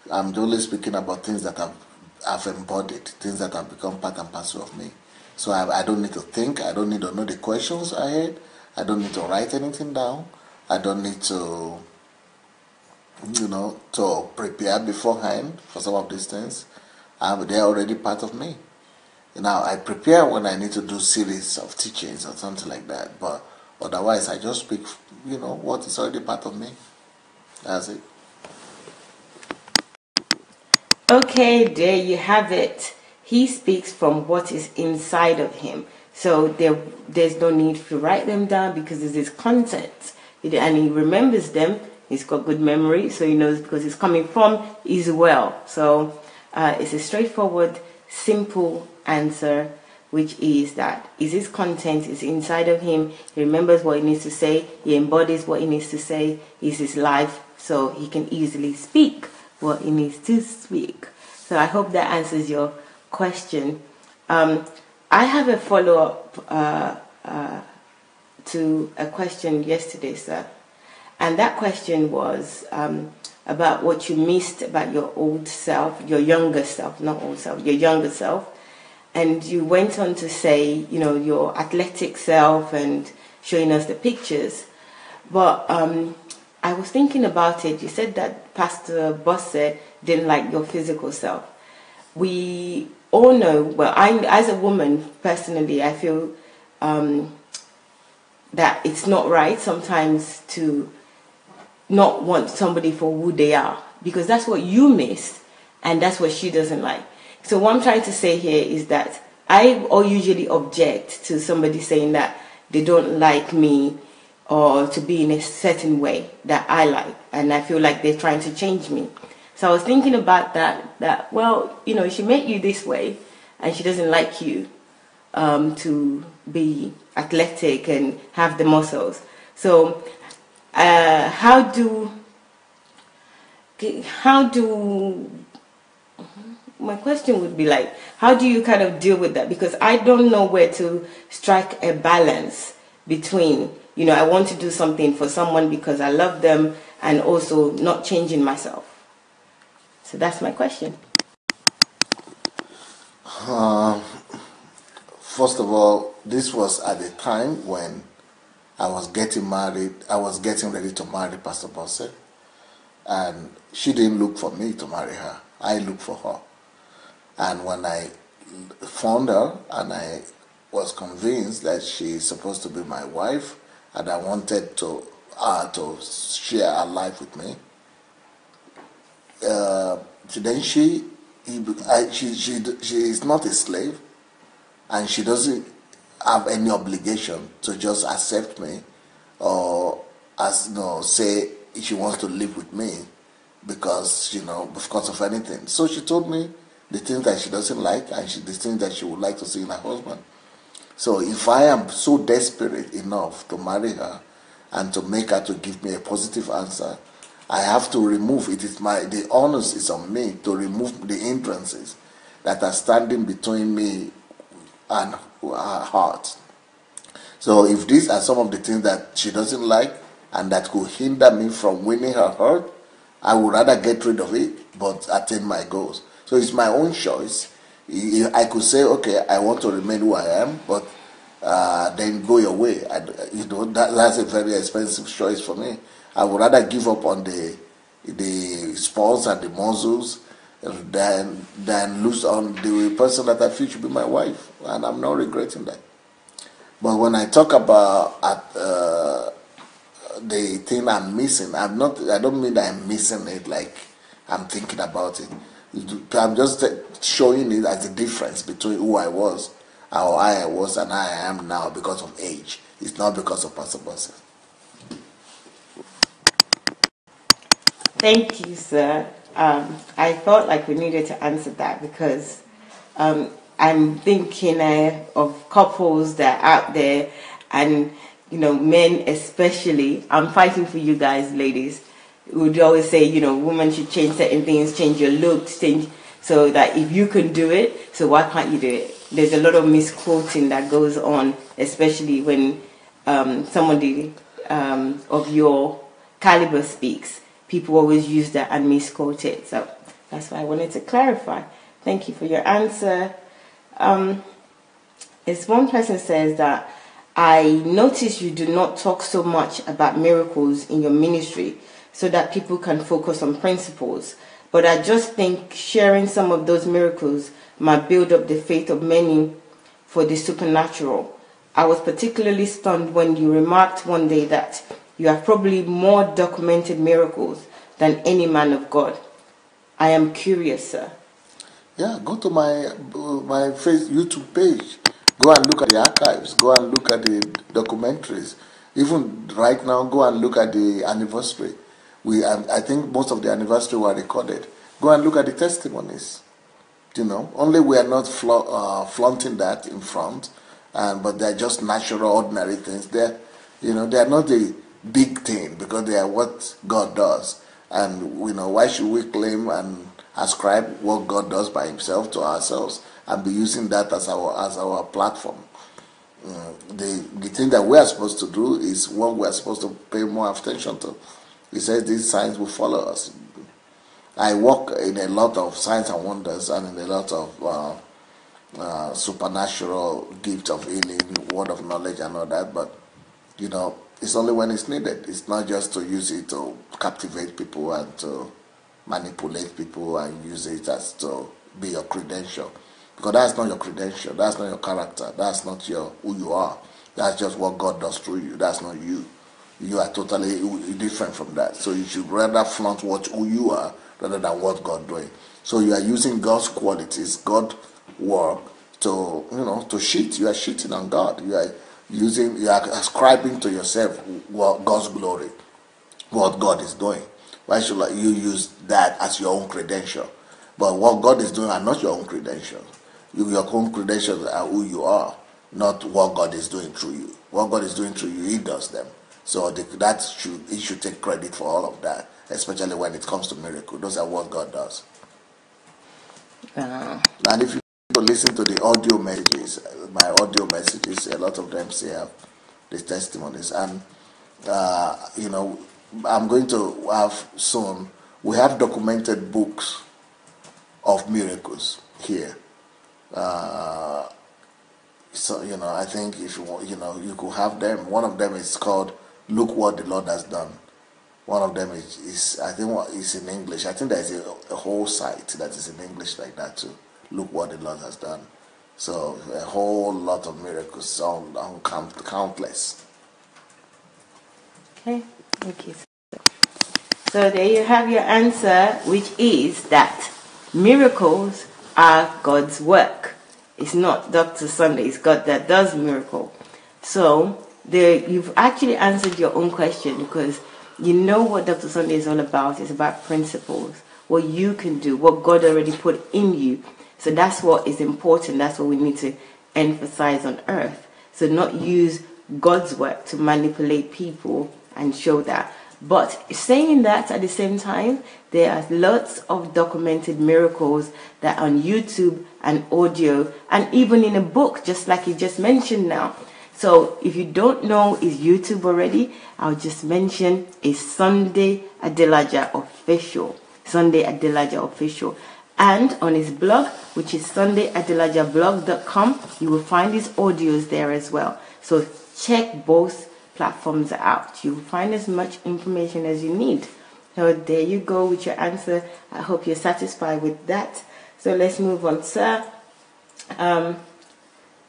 I'm only speaking about things that I've embodied, things that have become part and parcel of me. So I don't need to think. I don't need to know the questions ahead. I don't need to write anything down. I don't need to, to prepare beforehand for some of these things. They're already part of me. Now, I prepare when I need to do series of teachings or something like that. But otherwise, I just speak, what is already part of me. That's it. Okay, there you have it. He speaks from what is inside of him. So there's no need to write them down because it's his content. And he remembers them. He's got good memory, so he knows because it's coming from his well. So it's a straightforward, simple answer, which is that is his content, is inside of him. He remembers what he needs to say. He embodies what he needs to say. Is his life, so he can easily speak what he needs to speak. So I hope that answers your question. I have a follow-up to a question yesterday, sir. And that question was about what you missed about your old self, your younger self, not old self, your younger self. And you went on to say, your athletic self and showing us the pictures. But I was thinking about it. You said that Pastor Bosse didn't like your physical self. We all know, well, as a woman, personally, I feel that it's not right sometimes to not want somebody for who they are, because that's what you miss and that's what she doesn't like. So what I'm trying to say here is that I usually object to somebody saying that they don't like me or to be in a certain way that I like, and I feel like they're trying to change me. So I was thinking about that well, she met you this way and she doesn't like you to be athletic and have the muscles. So how do my question would be like, how do you kind of deal with that? Because I don't know where to strike a balance between, I want to do something for someone because I love them and also not changing myself. So that's my question. First of all, this was at the time when I was getting married. I was getting ready to marry Pastor Bosse. And she didn't look for me to marry her. I looked for her. And when I found her and I was convinced that she's supposed to be my wife and I wanted to share her life with me, then she is not a slave and she doesn't have any obligation to just accept me or say she wants to live with me because of anything. So she told me the things that she doesn't like and the things that she would like to see in her husband. So if I am so desperate enough to marry her and to make her to give me a positive answer, I have to remove it. The onus is on me to remove the hindrances that are standing between me and her heart. So if these are some of the things that she doesn't like and that could hinder me from winning her heart, I would rather get rid of it but attain my goals. So it's my own choice. I could say, okay, I want to remain who I am, but then go your way. That's a very expensive choice for me. I would rather give up on the sports and the muscles than lose on the person that I feel should be my wife, and I'm not regretting that. But when I talk about the thing I'm missing, I don't mean that I'm missing it like I'm thinking about it. I'm just showing it as the difference between who I was, how I was, and I am now because of age. It's not because of Pastor Bosse. Thank you, sir. I felt like we needed to answer that because I'm thinking of couples that are out there, and men especially. I'm fighting for you guys, ladies. We would always say, women should change certain things, change your looks, change, so that if you can do it, so why can't you do it? There's a lot of misquoting that goes on, especially when somebody of your caliber speaks. People always use that and misquote it. So that's why I wanted to clarify. Thank you for your answer. This one person says that, I notice you do not talk so much about miracles in your ministry so that people can focus on principles. But I just think sharing some of those miracles might build up the faith of many for the supernatural. I was particularly stunned when you remarked one day that you have probably more documented miracles than any man of God. I am curious, sir. Yeah, go to my YouTube page. Go and look at the archives. Go and look at the documentaries. Even right now, go and look at the anniversary. I think most of the anniversary were recorded. Go and look at the testimonies. Only we are not flaunting that in front, but they're just natural, ordinary things. They are not the big thing because they are what God does. And why should we claim and ascribe what God does by Himself to ourselves and be using that as our platform? The thing that we are supposed to do is what we are supposed to pay more attention to. He says these signs will follow us. I walk in a lot of signs and wonders and in a lot of supernatural gift of healing, word of knowledge and all that, but it's only when it's needed. It's not just to use it to captivate people and to manipulate people and use it as to be your credential. Because that's not your credential, that's not your character, that's not who you are. That's just what God does through you, that's not you. You are totally different from that. So you should rather flaunt who you are rather than what God doing. So you are using God's qualities, God's work to cheat. You are cheating on God. You are ascribing to yourself God's glory, what God is doing. Why should you use that as your own credential? But what God is doing are not your own credentials. Your own credentials are who you are, not what God is doing through you. What God is doing through you, He does them. So He should take credit for all of that, especially when it comes to miracle. Those are what God does. And if you listen to the audio messages, my audio messages, a lot of them say have these testimonies. And, I'm going to have soon, we have documented books of miracles here. So, I think if you want, you could have them. One of them is called Look What the Lord Has Done. One of them is I think is in English. I think there's a whole site that is in English like that too. Look What the Lord Has Done. So a whole lot of miracles, countless. Okay, thank you. So there you have your answer, which is that miracles are God's work. It's not Dr. Sunday, it's God that does miracle. So you've actually answered your own question, because you know what Dr. Sunday is all about. It's about principles, what you can do, what God already put in you. So that's what is important. That's what we need to emphasize on earth. So not use God's work to manipulate people and show that. But saying that at the same time, there are lots of documented miracles that are on YouTube and audio and even in a book, just like you just mentioned now. So if you don't know is YouTube already, I'll just mention is Sunday Adelaja Official. Sunday Adelaja Official. And on his blog, which is sundayadelajablog.com, you will find his audios there as well. So check both platforms out. You'll find as much information as you need. So there you go with your answer. I hope you're satisfied with that. So let's move on, sir.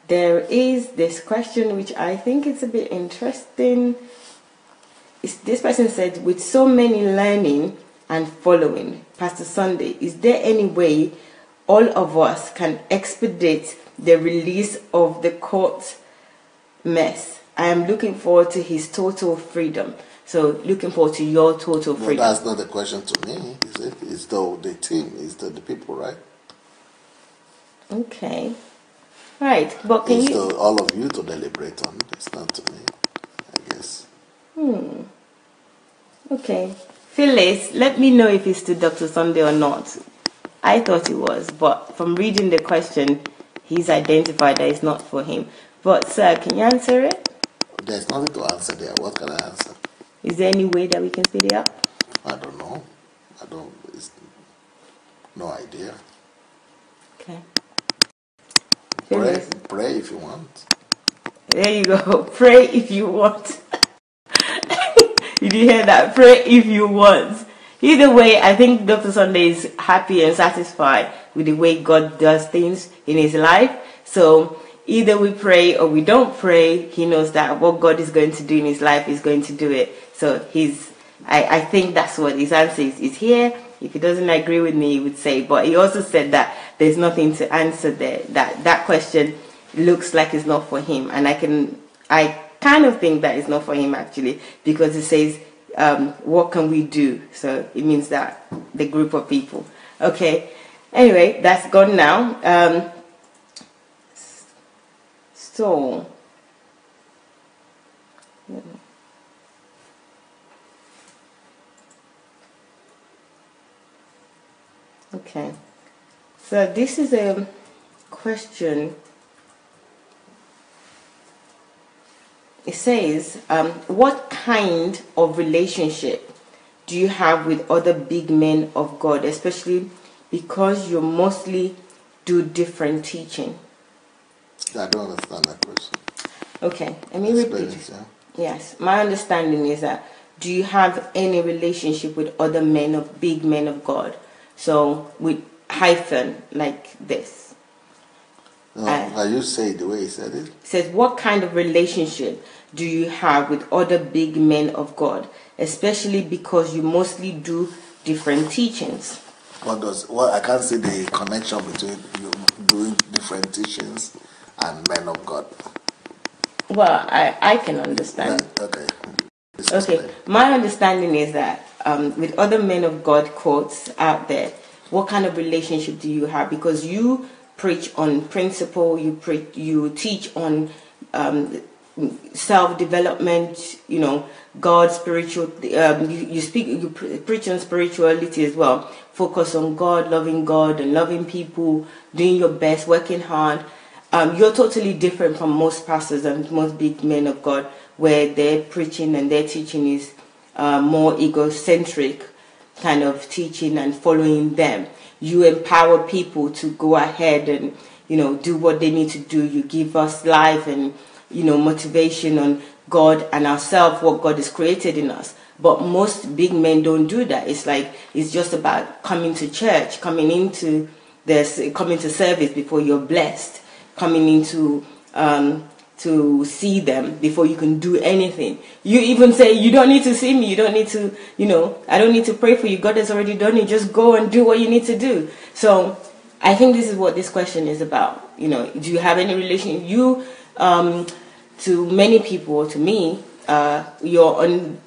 There is this question which I think is a bit interesting. This person said, with so many learning, and following. Pastor Sunday, is there any way all of us can expedite the release of the court mess? I am looking forward to his total freedom. So looking forward to your total freedom. Well, that's not the question to me, is it? It's the team, it's the people, right? Okay. Right. But can it's you... to all of you to deliberate on. It's not to me, I guess. Okay. Phyllis, let me know if it's to Dr. Sunday or not. I thought it was, but from reading the question, he's identified that it's not for him. But sir, can you answer it? There's nothing to answer there. What can I answer? Is there any way that we can speed it up? I don't know. It's no idea. Okay. Pray if you want. There you go. Pray if you want. Did you hear that? Pray if you want. Either way, I think Dr. Sunday is happy and satisfied with the way God does things in his life. So either we pray or we don't pray, he knows that what God is going to do in his life is going to do it. So I think that's what his answer is. He's here. If he doesn't agree with me, he would say. But he also said that there's nothing to answer there. That question looks like it's not for him. And I kind of think that it's not for him actually, because it says, what can we do? So it means that the group of people. Okay. Anyway, that's gone now. Okay. So this is a question. It says, what kind of relationship do you have with other big men of God, especially because you mostly do different teaching? I don't understand that question. Okay, let me repeat. Yeah? Yes, my understanding is that, do you have any relationship with other big men of God? So with hyphen like this. You say it the way he said it. It says, what kind of relationship do you have with other big men of God, especially because you mostly do different teachings? I can't see the connection between you doing different teachings and men of God. Well, I can understand. Yeah, okay. Okay, my understanding is that with other men of God quotes out there, what kind of relationship do you have? Because you preach on principle, you teach on self-development, God, spiritual, you preach on spirituality as well. Focus on God and loving people, doing your best, working hard. You're totally different from most pastors and most big men of God, where their preaching and their teaching is more egocentric kind of teaching and following them. You empower people to go ahead and, do what they need to do. You give us life and, motivation on God and ourselves, what God has created in us. But most big men don't do that. It's just about coming to church, coming to service before you're blessed, coming into to see them before you can do anything. You even say, you don't need to see me, you don't need to, I don't need to pray for you, God has already done it, just go and do what you need to do. So I think this is what this question is about. Do you have any relation? You, to many people, or to me, you're on,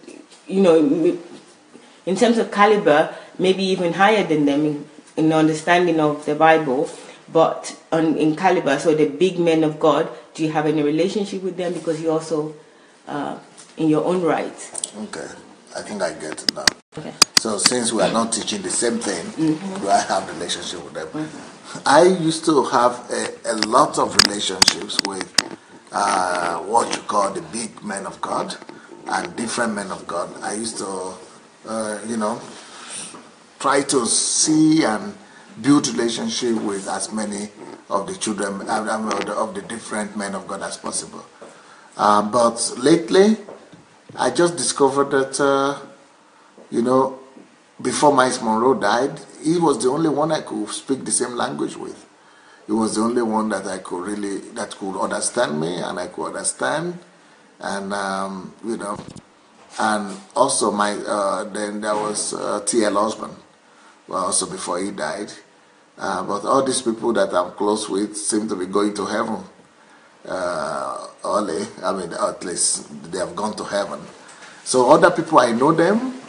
in terms of caliber, maybe even higher than them in understanding of the Bible, but in caliber, so the big men of God, do you have any relationship with them? Because you're also in your own right. Okay, I think I get it now. Okay. So since we are not teaching the same thing, do I have a relationship with them? Mm-hmm. I used to have a lot of relationships with what you call the big men of God and different men of God. I used to, try to see and build relationship with as many of the children, of the different men of God as possible. But lately, I just discovered that, before Miles Monroe died, he was the only one I could speak the same language with. He was the only one that that could understand me and I could understand. And, And also then there was T.L. Osborne, well, also before he died. But all these people that I'm close with seem to be going to heaven early. I mean, at least they have gone to heaven. So other people, I know them,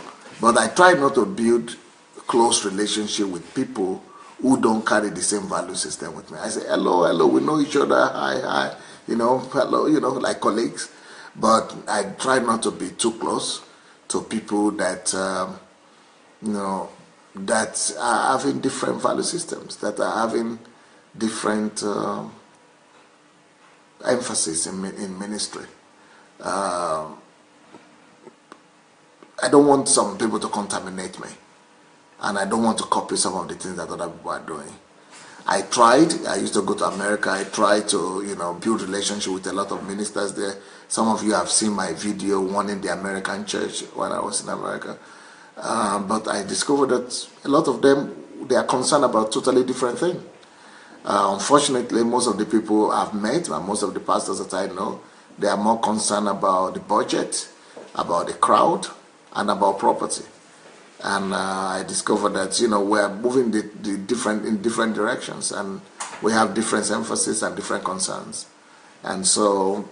but I try not to build close relationship with people who don't carry the same value system with me. I say, hello, hello, we know each other, hi, hi, hello, like colleagues. But I try not to be too close to people that, that are having different value systems, that are having different emphasis in ministry. I don't want some people to contaminate me, and I don't want to copy some of the things that other people are doing. I used to go to America. I tried to, build relationship with a lot of ministers there. Some of you have seen my video, one in the American church when I was in America. But I discovered that a lot of them, they are concerned about totally different things. Unfortunately, most of the people I've met, and most of the pastors that I know, they are more concerned about the budget, about the crowd, and about property. And I discovered that, we are moving in different directions, and we have different emphasis and different concerns. And so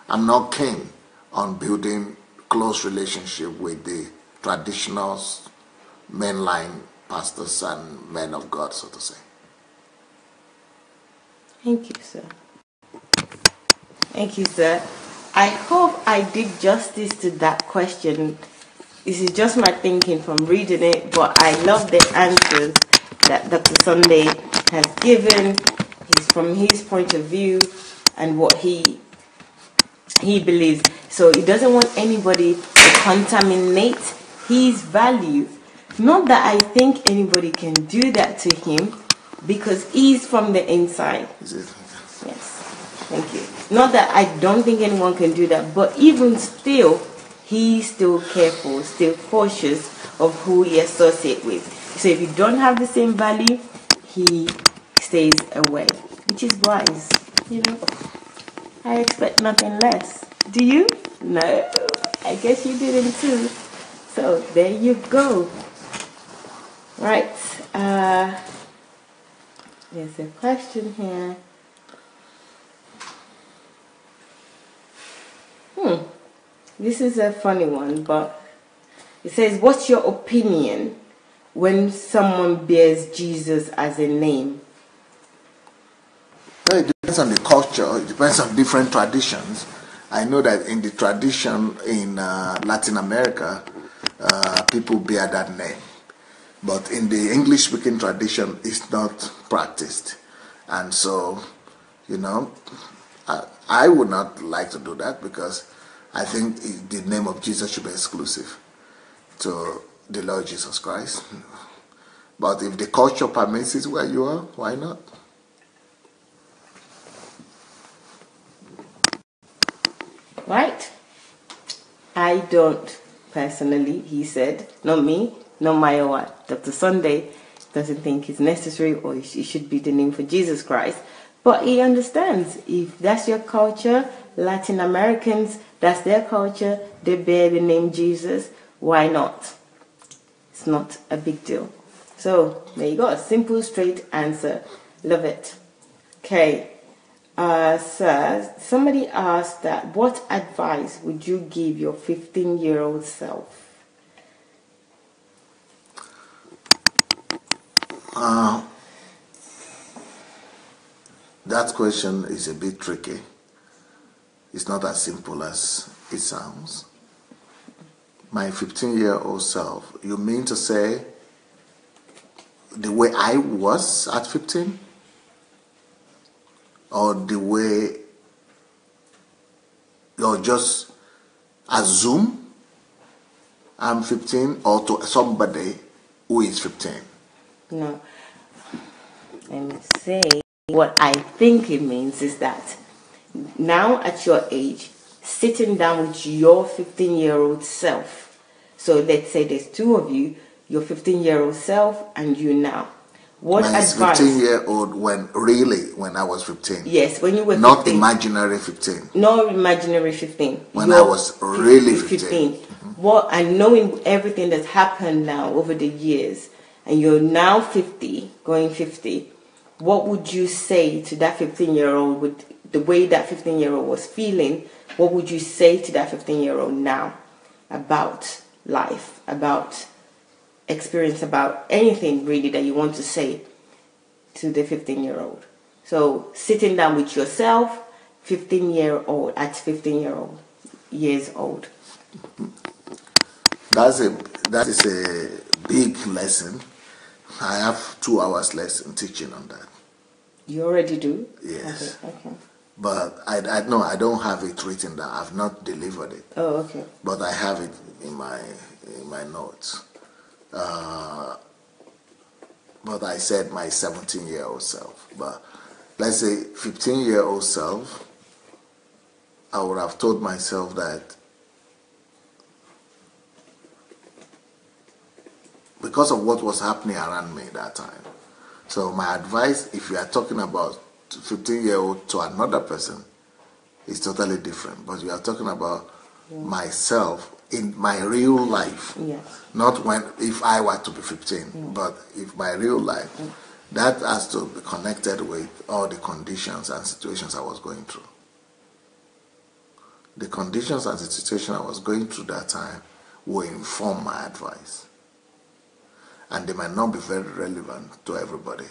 I'm not keen on building close relationship with the traditional mainline pastors and men of God, so to say. Thank you, sir. Thank you, sir. I hope I did justice to that question. This is just my thinking from reading it, but I love the answers that Dr. Sunday has given. He's from his point of view and what he believes. So he doesn't want anybody to contaminate his value. Not that I think anybody can do that to him, because he's from the inside. Yes, thank you. Not that I don't think anyone can do that, but even still, he's still careful, still cautious of who he associates with. So if you don't have the same value, he stays away, which is wise. I expect nothing less. Do you? No, I guess you didn't too. So there you go. Right. There's a question here. This is a funny one, but it says, what's your opinion when someone bears Jesus as a name? Well, it depends on the culture. It depends on different traditions. I know that in the tradition in Latin America, people bear that name. But in the English-speaking tradition, it's not practiced. And so, I would not like to do that, because I think the name of Jesus should be exclusive to the Lord Jesus Christ. But if the culture permits it where you are, why not? Right? I don't personally, he said, not me, not my what. Dr. Sunday doesn't think it's necessary, or it should be the name for Jesus Christ. But he understands, if that's your culture, Latin Americans, that's their culture, they bear the name Jesus, why not? It's not a big deal. So there you go, a simple, straight answer. Love it. Okay. Sir, somebody asked that, what advice would you give your 15-year-old self? That question is a bit tricky. It's not as simple as it sounds. My 15-year-old self, you mean to say the way I was at 15? Or the way you just assume I'm 15, or to somebody who is 15? No. Let me say, what I think it means is that now at your age, sitting down with your 15-year-old self. So let's say there's two of you, your 15-year-old self and you now. What My advice? 15-year-old when I was 15. Yes, when you were 15. Not imaginary 15. No imaginary 15. When I was really 15. what, and knowing everything that's happened now over the years, and you're now 50, going 50, what would you say to that 15-year-old with the way that 15-year-old was feeling? What would you say to that 15-year-old now about life, about experience, about anything really that you want to say to the 15-year-old? So sitting down with yourself, 15-year-old, at 15 years old. That is a big lesson. I have 2 hours lesson teaching on that. You already do? Yes. Okay. But I know I don't have it written down. I've not delivered it. Oh, okay. But I have it in my notes. But I said my 17-year-old self. But let's say 15-year-old self, I would have told myself that because of what was happening around me that time. So my advice, if you are talking about 15-year-old to another person, is totally different. But you are talking about myself in my real life. Yes. Not if I were to be 15, but if my real life, that has to be connected with all the conditions and situations I was going through. The conditions and the situation I was going through that time will inform my advice. And they might not be very relevant to everybody.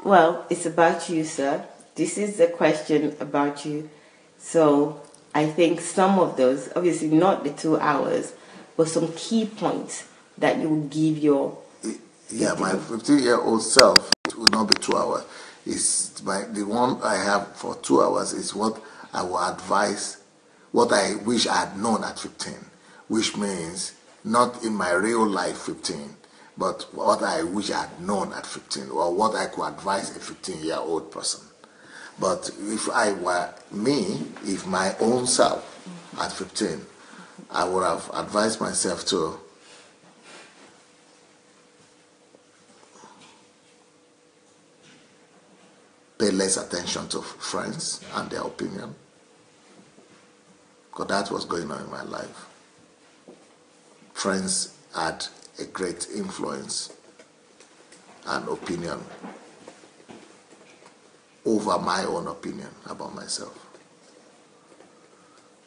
Well, it's about you, sir. This is a question about you. So I think some of those, obviously not the 2 hours, but some key points that you will give your... Yeah, my 15-year-old self, it will not be 2 hours. The one I have for 2 hours is what I will advise, what I wish I had known at 15, which means not in my real life 15, but what I wish I had known at 15, or what I could advise a 15-year-old person. But if I were me, if my own self at 15, I would have advised myself to pay less attention to friends and their opinion, because that's what's going on in my life. Friends had a great influence and opinion over my own opinion about myself.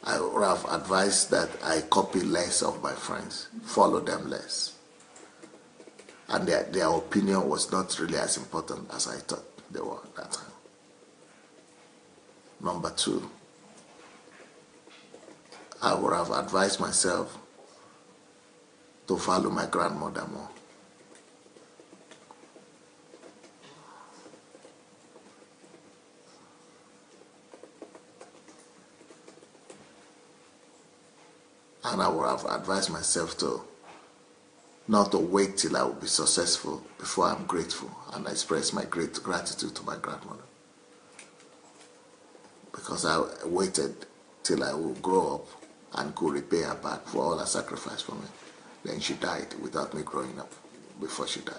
I would have advised that I copy less of my friends, follow them less. And their opinion was not really as important as I thought they were at that time. Number 2, I would have advised myself to follow my grandmother more. And I would have advised myself not to wait till I will be successful before I'm grateful and I express my great gratitude to my grandmother. Because I waited till I will grow up and could repay her back for all her sacrifice for me. Then she died without me growing up before she died.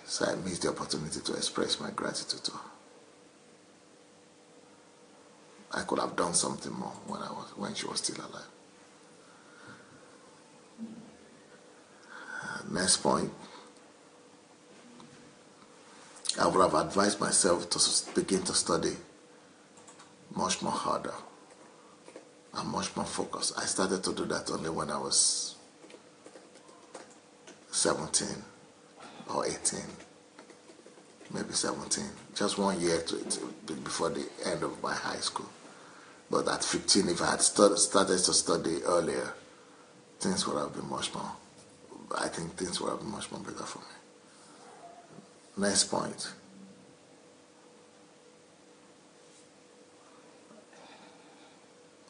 So I missed the opportunity to express my gratitude to her. I could have done something more when she was still alive. Next point, I would have advised myself to begin to study much more harder and much more focused. I started to do that only when I was 17 or 18, maybe 17, just 1 year before the end of my high school. But at 15, if I had started to study earlier, things would have been much more, I think things would have been much more better for me. Next point.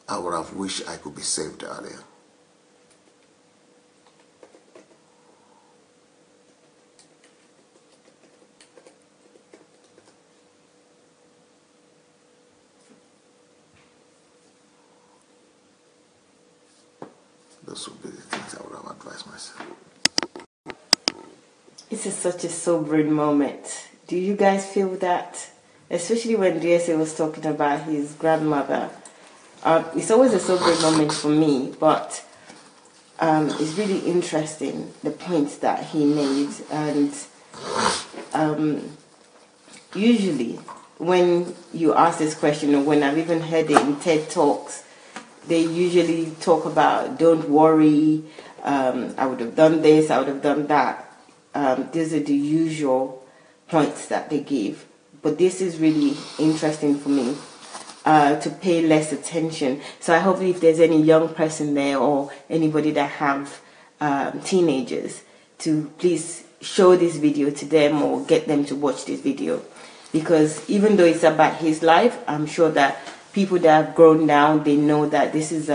I would have wished I could be saved earlier. Those would be the things I would have advised myself. This is such a sobering moment. Do you guys feel that? especially when DSA was talking about his grandmother. It's always a sobering moment for me, but it's really interesting the points that he made. And usually when you ask this question, or when I've even heard it in TED Talks, they usually talk about don't worry, I would have done this, I would have done that. These are the usual points that they give. But this is really interesting for me, to pay less attention. So I hope if there's any young person there or anybody that have teenagers, to please show this video to them or get them to watch this video. Because even though it's about his life, I'm sure that people that have grown down, they know that this is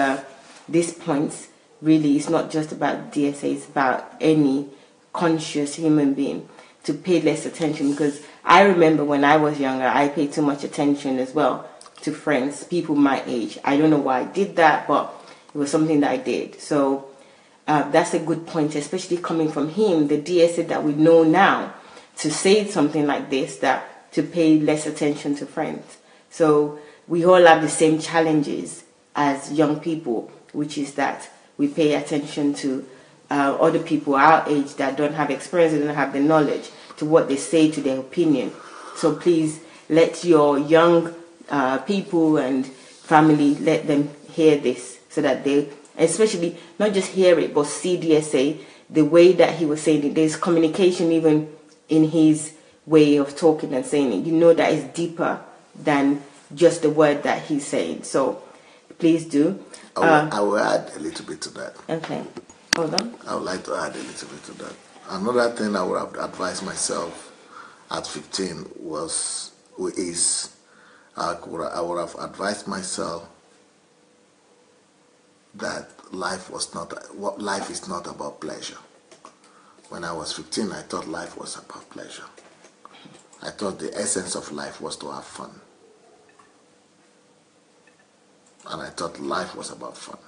this point really is not just about DSA, it's about any conscious human being, to pay less attention. Because I remember when I was younger, I paid too much attention as well to friends, people my age. I don't know why I did that, but it was something that I did. So that's a good point, especially coming from him, the DSA that we know now, to say something like this, that to pay less attention to friends. So we all have the same challenges as young people, which is that we pay attention to other people our age that don't have experience, don't have the knowledge, to what they say, to their opinion. So please let your young people and family, let them hear this, so that they, especially not just hear it, but see DSA, the way that he was saying it. There's communication even in his way of talking and saying it. You know that it's deeper than just the word that he's saying. So please do. I will add a little bit to that. Okay, hold on. I would like to add a little bit to that. Another thing I would have advised myself at 15 I would have advised myself that life is not about pleasure. When I was 15, I thought life was about pleasure. I thought the essence of life was to have fun. And I thought life was about fun.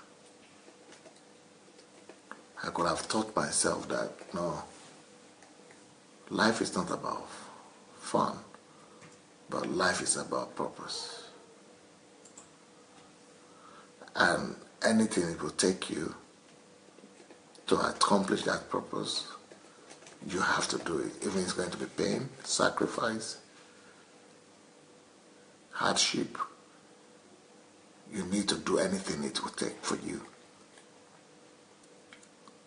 I could have taught myself that, no, life is not about fun, but life is about purpose. And anything it will take you to accomplish that purpose, you have to do it. Even it's going to be pain, sacrifice, hardship. You need to do anything it will take for you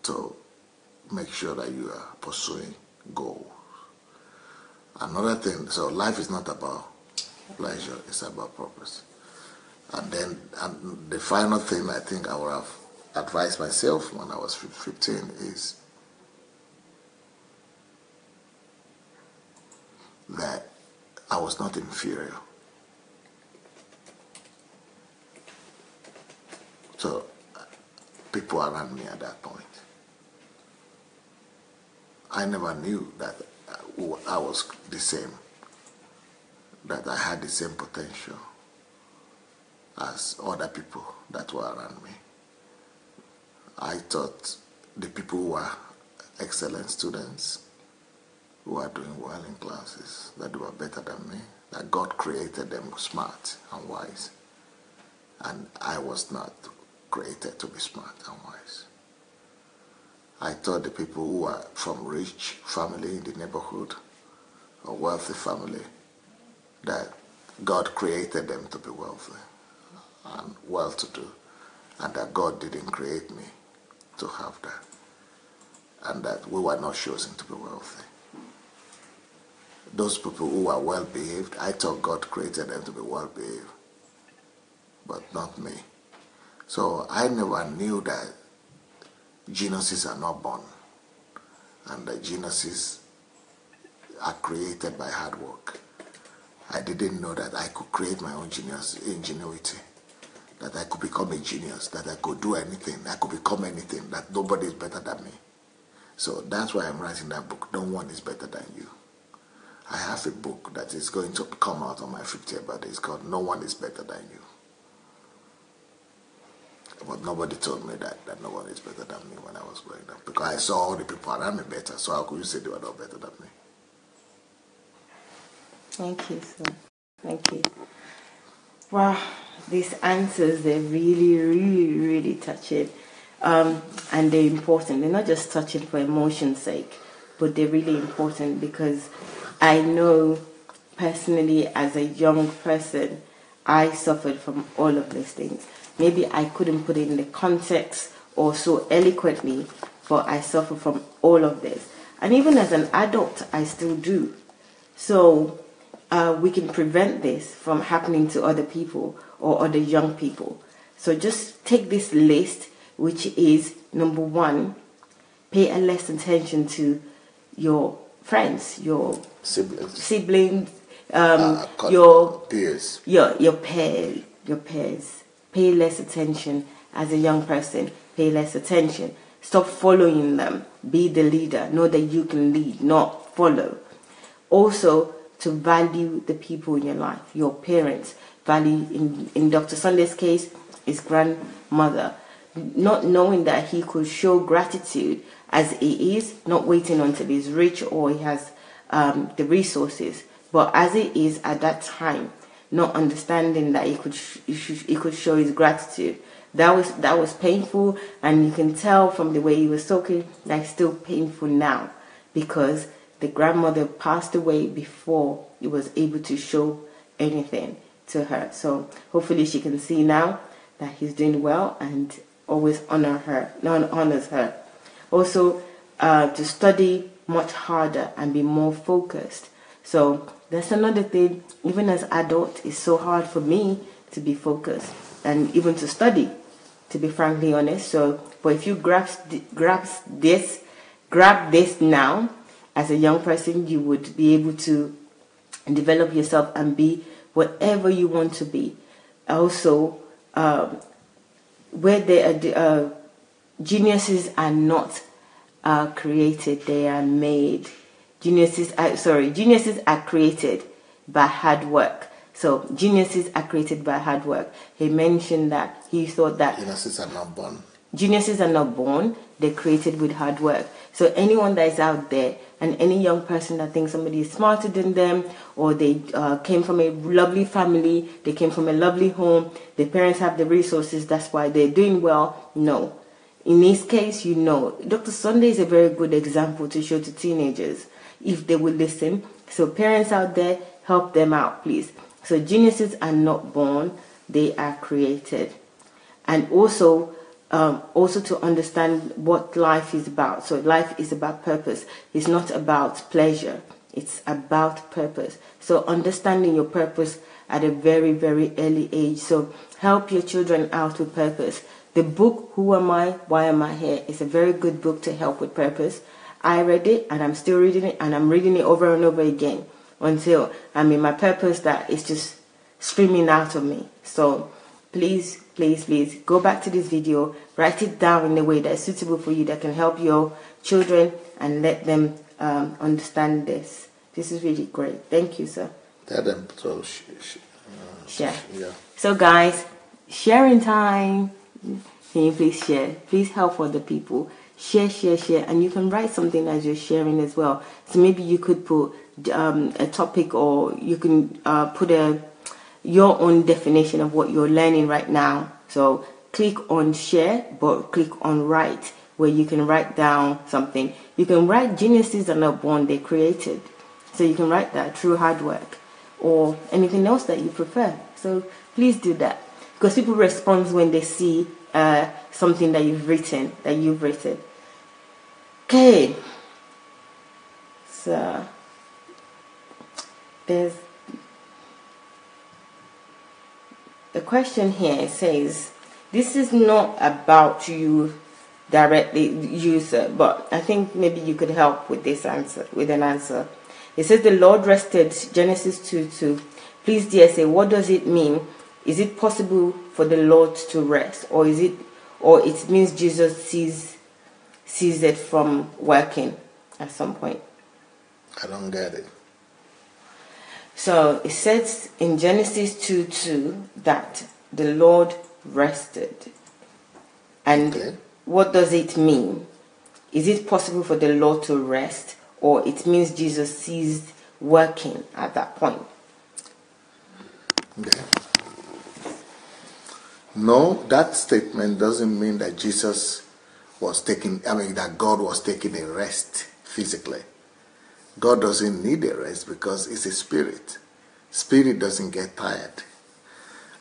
to make sure that you are pursuing goals. Another thing, so life is not about pleasure, it's about purpose. And then the final thing I think I would have advised myself when I was 15 is that I was not inferior. So people around me at that point, I never knew that I was the same, that I had the same potential as other people that were around me. I thought the people who were excellent students, who were doing well in classes, that they were better than me, that God created them smart and wise. And I was not created to be smart and wise. I thought the people who were from rich family in the neighborhood, or wealthy family, that God created them to be wealthy and well-to-do, and that God didn't create me to have that, and that we were not chosen to be wealthy. Those people who are well-behaved, I thought God created them to be well-behaved, but not me. So I never knew that geniuses are not born, and that geniuses are created by hard work. I didn't know that I could create my own ingenuity, that I could become a genius, that I could do anything, I could become anything, that nobody is better than me. So that's why I'm writing that book, No One is Better Than You. I have a book that is going to come out on my 50th birthday. It's called No One is Better Than You. But nobody told me that no one is better than me when I was growing up, because I saw all the people around me better, so how could you say they were not better than me? Thank you, sir. Thank you. Wow, these answers, they're really, really, really touching. And they're important. They're not just touching for emotion's sake, but they're really important because I know personally as a young person, I suffered from all of these things. Maybe I couldn't put it in the context or so eloquently, but I suffer from all of this. And even as an adult, I still do. So we can prevent this from happening to other people or other young people. So just take this list, which is number 1, pay a less attention to your friends, your siblings, your peers, your peers. Pay less attention as a young person. Pay less attention. Stop following them. Be the leader. Know that you can lead, not follow. Also, to value the people in your life, your parents. Value, in Dr. Sunday's case, his grandmother. Not knowing that he could show gratitude as he is, not waiting until he's rich or he has the resources, but as he is at that time, not understanding that he could show his gratitude. That was painful, and you can tell from the way he was talking that it's still painful now because the grandmother passed away before he was able to show anything to her. So hopefully she can see now that he's doing well and always honors her. Also, to study much harder and be more focused. So that's another thing. Even as adult, it's so hard for me to be focused and even to study, to be frankly honest. So, but if you grab this now, as a young person, you would be able to develop yourself and be whatever you want to be. Also, where geniuses are not created, they are made. Geniuses are created by hard work. So geniuses are created by hard work. He mentioned that he thought that geniuses are not born. Geniuses are not born, they're created with hard work. So anyone that is out there and any young person that thinks somebody is smarter than them, or they came from a lovely family, they came from a lovely home, their parents have the resources, that's why they're doing well, no. In this case, you know, Dr. Sunday is a very good example to show to teenagers if they would listen. So parents out there, help them out, please. So geniuses are not born, they are created. And also to understand what life is about. So life is about purpose. It's not about pleasure. It's about purpose. So understanding your purpose at a very, very early age. So help your children out with purpose. The book, Who Am I? Why Am I Here? is a very good book to help with purpose. I read it and I'm still reading it, and I'm reading it over and over again until I'm in my purpose that is just screaming out of me. So please, please, please go back to this video, write it down in a way that is suitable for you, that can help your children and let them understand this. This is really great. Thank you, sir. Tell them to share. Yeah. So guys, sharing time. Can you please share? Please help other people. Share, share, share. And you can write something as you're sharing as well. So maybe you could put a topic, or you can put your own definition of what you're learning right now. So click on share, but click on write, where you can write down something. You can write geniuses are not born, they're created. So you can write that through hard work or anything else that you prefer. So please do that, because people respond when they see something that you've written, Okay. So there's the question here. It says, this is not about you directly, user, but I think maybe you could help with this answer, with an answer. It says the Lord rested, Genesis 2:2. Please, dear, say, what does it mean? Is it possible for the Lord to rest, or it means Jesus ceased it from working at some point? I don't get it. So it says in Genesis 2:2 that the Lord rested. And okay. What does it mean? Is it possible for the Lord to rest, or it means Jesus ceased working at that point? Okay. No, that statement doesn't mean that that God was taking a rest physically. God doesn't need a rest because it's a spirit. Spirit doesn't get tired.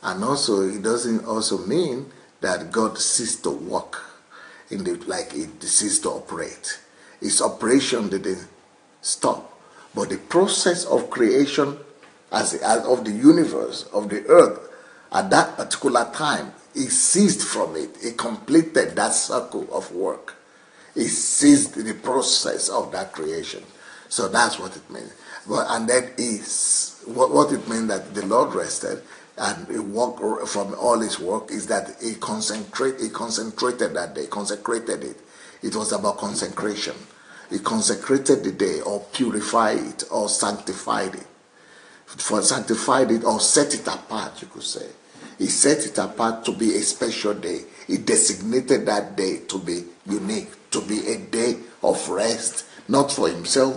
And also, it doesn't also mean that God ceased to work like it ceased to operate. Its operation didn't stop. But the process of creation as of the universe, of the earth, at that particular time, it ceased from it. It completed that circle of work. It ceased the process of that creation. So that's what it means. And that is what it means that the Lord rested and he walked from all his work is that he concentrated that day, consecrated it. It was about consecration. He consecrated the day or purified it or sanctified it. Sanctified it or set it apart, you could say. He set it apart to be a special day. He designated that day to be unique, to be a day of rest, not for himself,